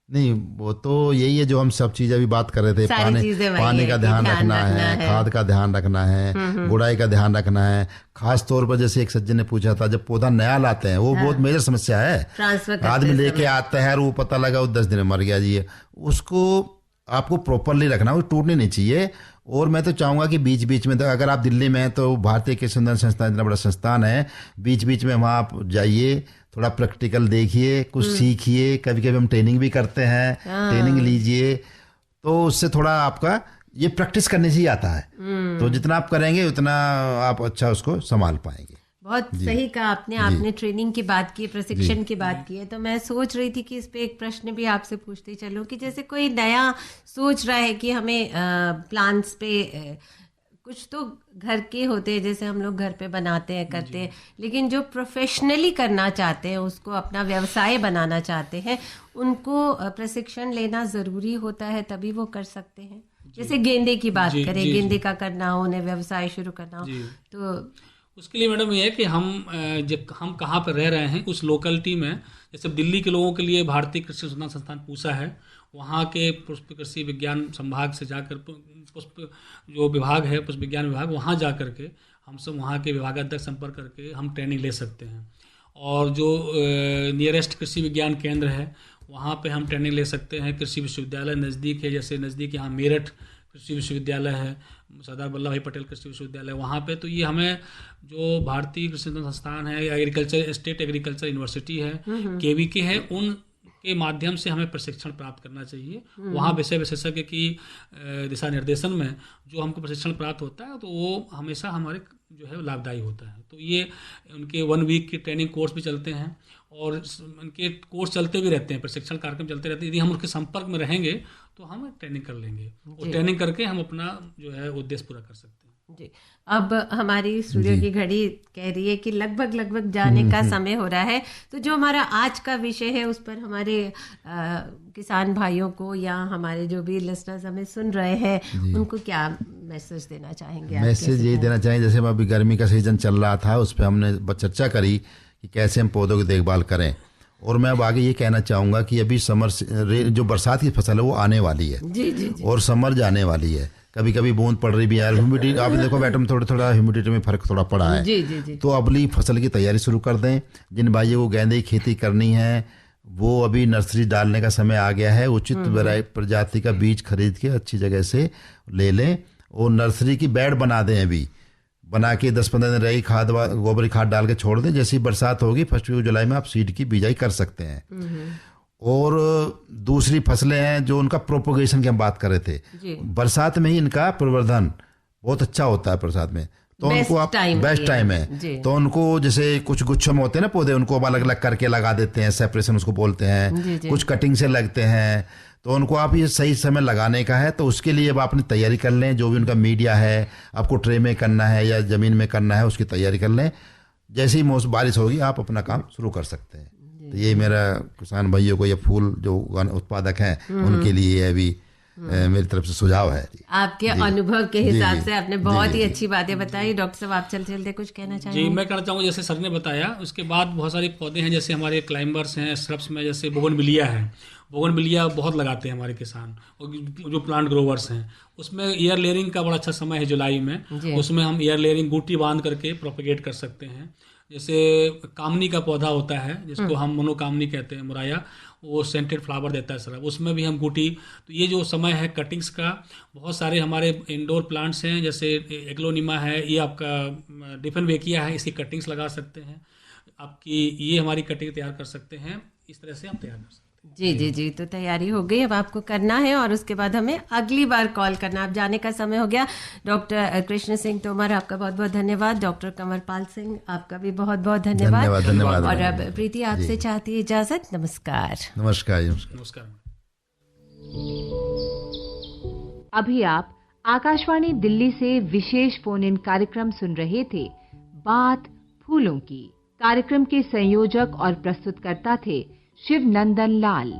S3: नहीं, वो तो यही है जो हम सब चीज़ अभी बात कर रहे थे, पानी का ध्यान रखना है, खाद का ध्यान रखना है, गुड़ाई का ध्यान रखना है। खास तौर पर जैसे एक सज्जन ने पूछा था, जब पौधा नया लाते हैं वो बहुत मेजर समस्या है। आदमी लेके आता है और वो पता लगा वो 10 दिन में मर गया जी, उसको आपको प्रॉपरली रखना, वो टूटने नहीं चाहिए। और मैं तो चाहूँगा कि बीच बीच में, तो अगर आप दिल्ली में हैं तो भारतीय कृषि अनुसंधान संस्थान इतना बड़ा संस्थान है, बीच बीच में वहाँ आप जाइए, थोड़ा प्रैक्टिकल देखिए, कुछ सीखिए। कभी कभी हम ट्रेनिंग भी करते हैं, ट्रेनिंग लीजिए, तो उससे थोड़ा आपका ये प्रैक्टिस करने से ही आता है। तो जितना आप करेंगे उतना आप अच्छा उसको संभाल पाएंगे।
S2: बहुत सही कहा आपने ट्रेनिंग की बात की, प्रशिक्षण की बात की है। तो मैं सोच रही थी कि इस पे एक प्रश्न भी आपसे पूछते चलूं कि जैसे कोई नया सोच रहा है कि हमें प्लांट्स पे कुछ तो घर के होते हैं, जैसे हम लोग घर पे बनाते हैं, करते हैं, लेकिन जो प्रोफेशनली करना चाहते हैं, उसको अपना व्यवसाय बनाना चाहते हैं, उनको प्रशिक्षण लेना ज़रूरी होता है, तभी वो कर सकते हैं। जैसे गेंदे की बात करें, गेंदे का करना हो, उन्हें व्यवसाय शुरू करना हो, तो
S4: उसके लिए मैडम ये है कि हम कहाँ पर रह रहे हैं उस लोकलिटी में। जैसे दिल्ली के लोगों के लिए भारतीय कृषि अनुसंधान संस्थान पूसा है, वहाँ के पुष्प कृषि विज्ञान संभाग से जाकर, पुष्प जो विभाग है, पुष्प विज्ञान विभाग, वहाँ जा करके हम सब वहाँ के विभागाध्यक्ष संपर्क करके हम ट्रेनिंग ले सकते हैं। और जो नियरेस्ट कृषि विज्ञान केंद्र है वहाँ पे हम ट्रेनिंग ले सकते हैं। कृषि विश्वविद्यालय नज़दीक है, जैसे नज़दीक यहाँ मेरठ कृषि विश्वविद्यालय है, सरदार वल्लभ भाई पटेल कृषि विश्वविद्यालय वहाँ पे। तो ये हमें जो भारतीय कृषि संस्थान है, एग्रीकल्चर स्टेट एग्रीकल्चर यूनिवर्सिटी है, केवीके है, उन के माध्यम से हमें प्रशिक्षण प्राप्त करना चाहिए। वहाँ विषय विशेषज्ञ की दिशा निर्देशन में जो हमको प्रशिक्षण प्राप्त होता है, तो वो हमेशा हमारे जो है लाभदायी होता है। तो ये उनके 1 वीक के ट्रेनिंग कोर्स भी चलते हैं और उनके कोर्स चलते भी रहते हैं, प्रशिक्षण कार्यक्रम चलते रहते हैं। यदि हम उनके संपर्क में रहेंगे तो हम ट्रेनिंग कर लेंगे, और ट्रेनिंग करके हम अपना जो है उद्देश्य पूरा कर सकते हैं।
S2: जी, अब हमारी स्टूडियो की घड़ी कह रही है कि लगभग जाने का समय हो रहा है। तो जो हमारा आज का विषय है, उस पर हमारे किसान भाइयों को या हमारे जो भी लिसनर्स हमें सुन रहे हैं, उनको क्या मैसेज देना चाहेंगे?
S3: मैसेज यही देना चाहेंगे, जैसे अभी गर्मी का सीजन चल रहा था, उस पर हमने चर्चा करी कि कैसे हम पौधों की देखभाल करें। और मैं अब आगे ये कहना चाहूँगा कि अभी समर जो बरसात की फसल है वो आने वाली है।
S2: जी।
S3: और समर जाने वाली है, कभी कभी बूंद पड़ रही भी है, ह्यूमिडिटी आपने देखो बैटम थोड़ा ह्यूमिडिटी में फर्क थोड़ा पड़ा है।
S2: जी।
S3: तो अगली फसल की तैयारी शुरू कर दें। जिन भाइयों को गेंदे की खेती करनी है, वो अभी नर्सरी डालने का समय आ गया है। उचित प्रजाति का बीज खरीद के अच्छी जगह से ले लें और नर्सरी की बेड बना दें। अभी बना के 10-15 दिन रही खाद गोबरी खाद डाल के छोड़ दें। जैसी बरसात होगी 1 जुलाई में आप सीड की बिजाई कर सकते हैं। और दूसरी फसलें हैं जो उनका प्रोपोगेशन की हम बात कर रहे थे, बरसात में ही इनका प्रवर्धन बहुत अच्छा होता है बरसात में। तो उनको आप बेस्ट टाइम है। तो उनको जैसे कुछ गुच्छों में होते हैं ना पौधे, उनको अलग अलग करके लगा देते हैं, सेपरेशन उसको बोलते हैं। कुछ कटिंग से लगते हैं, तो उनको आप ये सही समय लगाने का है। तो उसके लिए अब आपने तैयारी कर लें। जो भी उनका मीडिया है, आपको ट्रे में करना है या ज़मीन में करना है, उसकी तैयारी कर लें। जैसे ही मौसम बारिश होगी आप अपना काम शुरू कर सकते हैं। तो ये मेरा किसान भाइयों को, ये फूल जो उत्पादक हैं उनके लिए अभी मेरी तरफ से सुझाव है।
S2: आपके अनुभव के हिसाब से आपने बहुत ही अच्छी बातें बताई। डॉक्टर साहब, आप चलते कुछ कहना चाहेंगे?
S4: जी, मैं कहना चाहूँगा जैसे सर ने बताया, उसके बाद बहुत सारे पौधे हैं, जैसे हमारे क्लाइंबर्स हैं, श्रब्स में जैसे बोगनविलिया है। बोगनविलिया बहुत लगाते हैं हमारे किसान, और जो प्लांट ग्रोवर्स हैं। उसमें एयर लेयरिंग का बड़ा अच्छा समय है जुलाई में। उसमें हम एयर लेयरिंग बूटी बांध करके प्रोपेगेट कर सकते हैं। जैसे कामनी का पौधा होता है जिसको हम मनोकामनी कहते हैं, मुराया, वो सेंटेड फ्लावर देता है सर, उसमें भी हम बूटी। तो ये जो समय है कटिंग्स का, बहुत सारे हमारे इंडोर प्लांट्स हैं, जैसे एग्लोनिमा है, ये आपका डिफेनवेकिया है, इसकी कटिंग्स लगा सकते हैं। आपकी ये हमारी कटिंग तैयार कर सकते हैं। इस तरह से हम तैयार कर सकते हैं।
S2: जी जी जी, तो तैयारी हो गई, अब आपको करना है और उसके बाद हमें अगली बार कॉल करना। अब जाने का समय हो गया। डॉक्टर कृष्ण सिंह तोमर, आपका बहुत बहुत धन्यवाद। डॉक्टर कंवरपाल सिंह, आपका भी बहुत बहुत धन्यवाद।
S3: धन्यवाद।
S2: और अब प्रीति आपसे चाहती है इजाजत। नमस्कार।
S3: नमस्कार।
S4: नमस्कार।
S1: अभी आप आकाशवाणी दिल्ली से विशेष फोन इन कार्यक्रम सुन रहे थे, बात फूलों की। कार्यक्रम के संयोजक और प्रस्तुतकर्ता थे शिव नंदन लाल।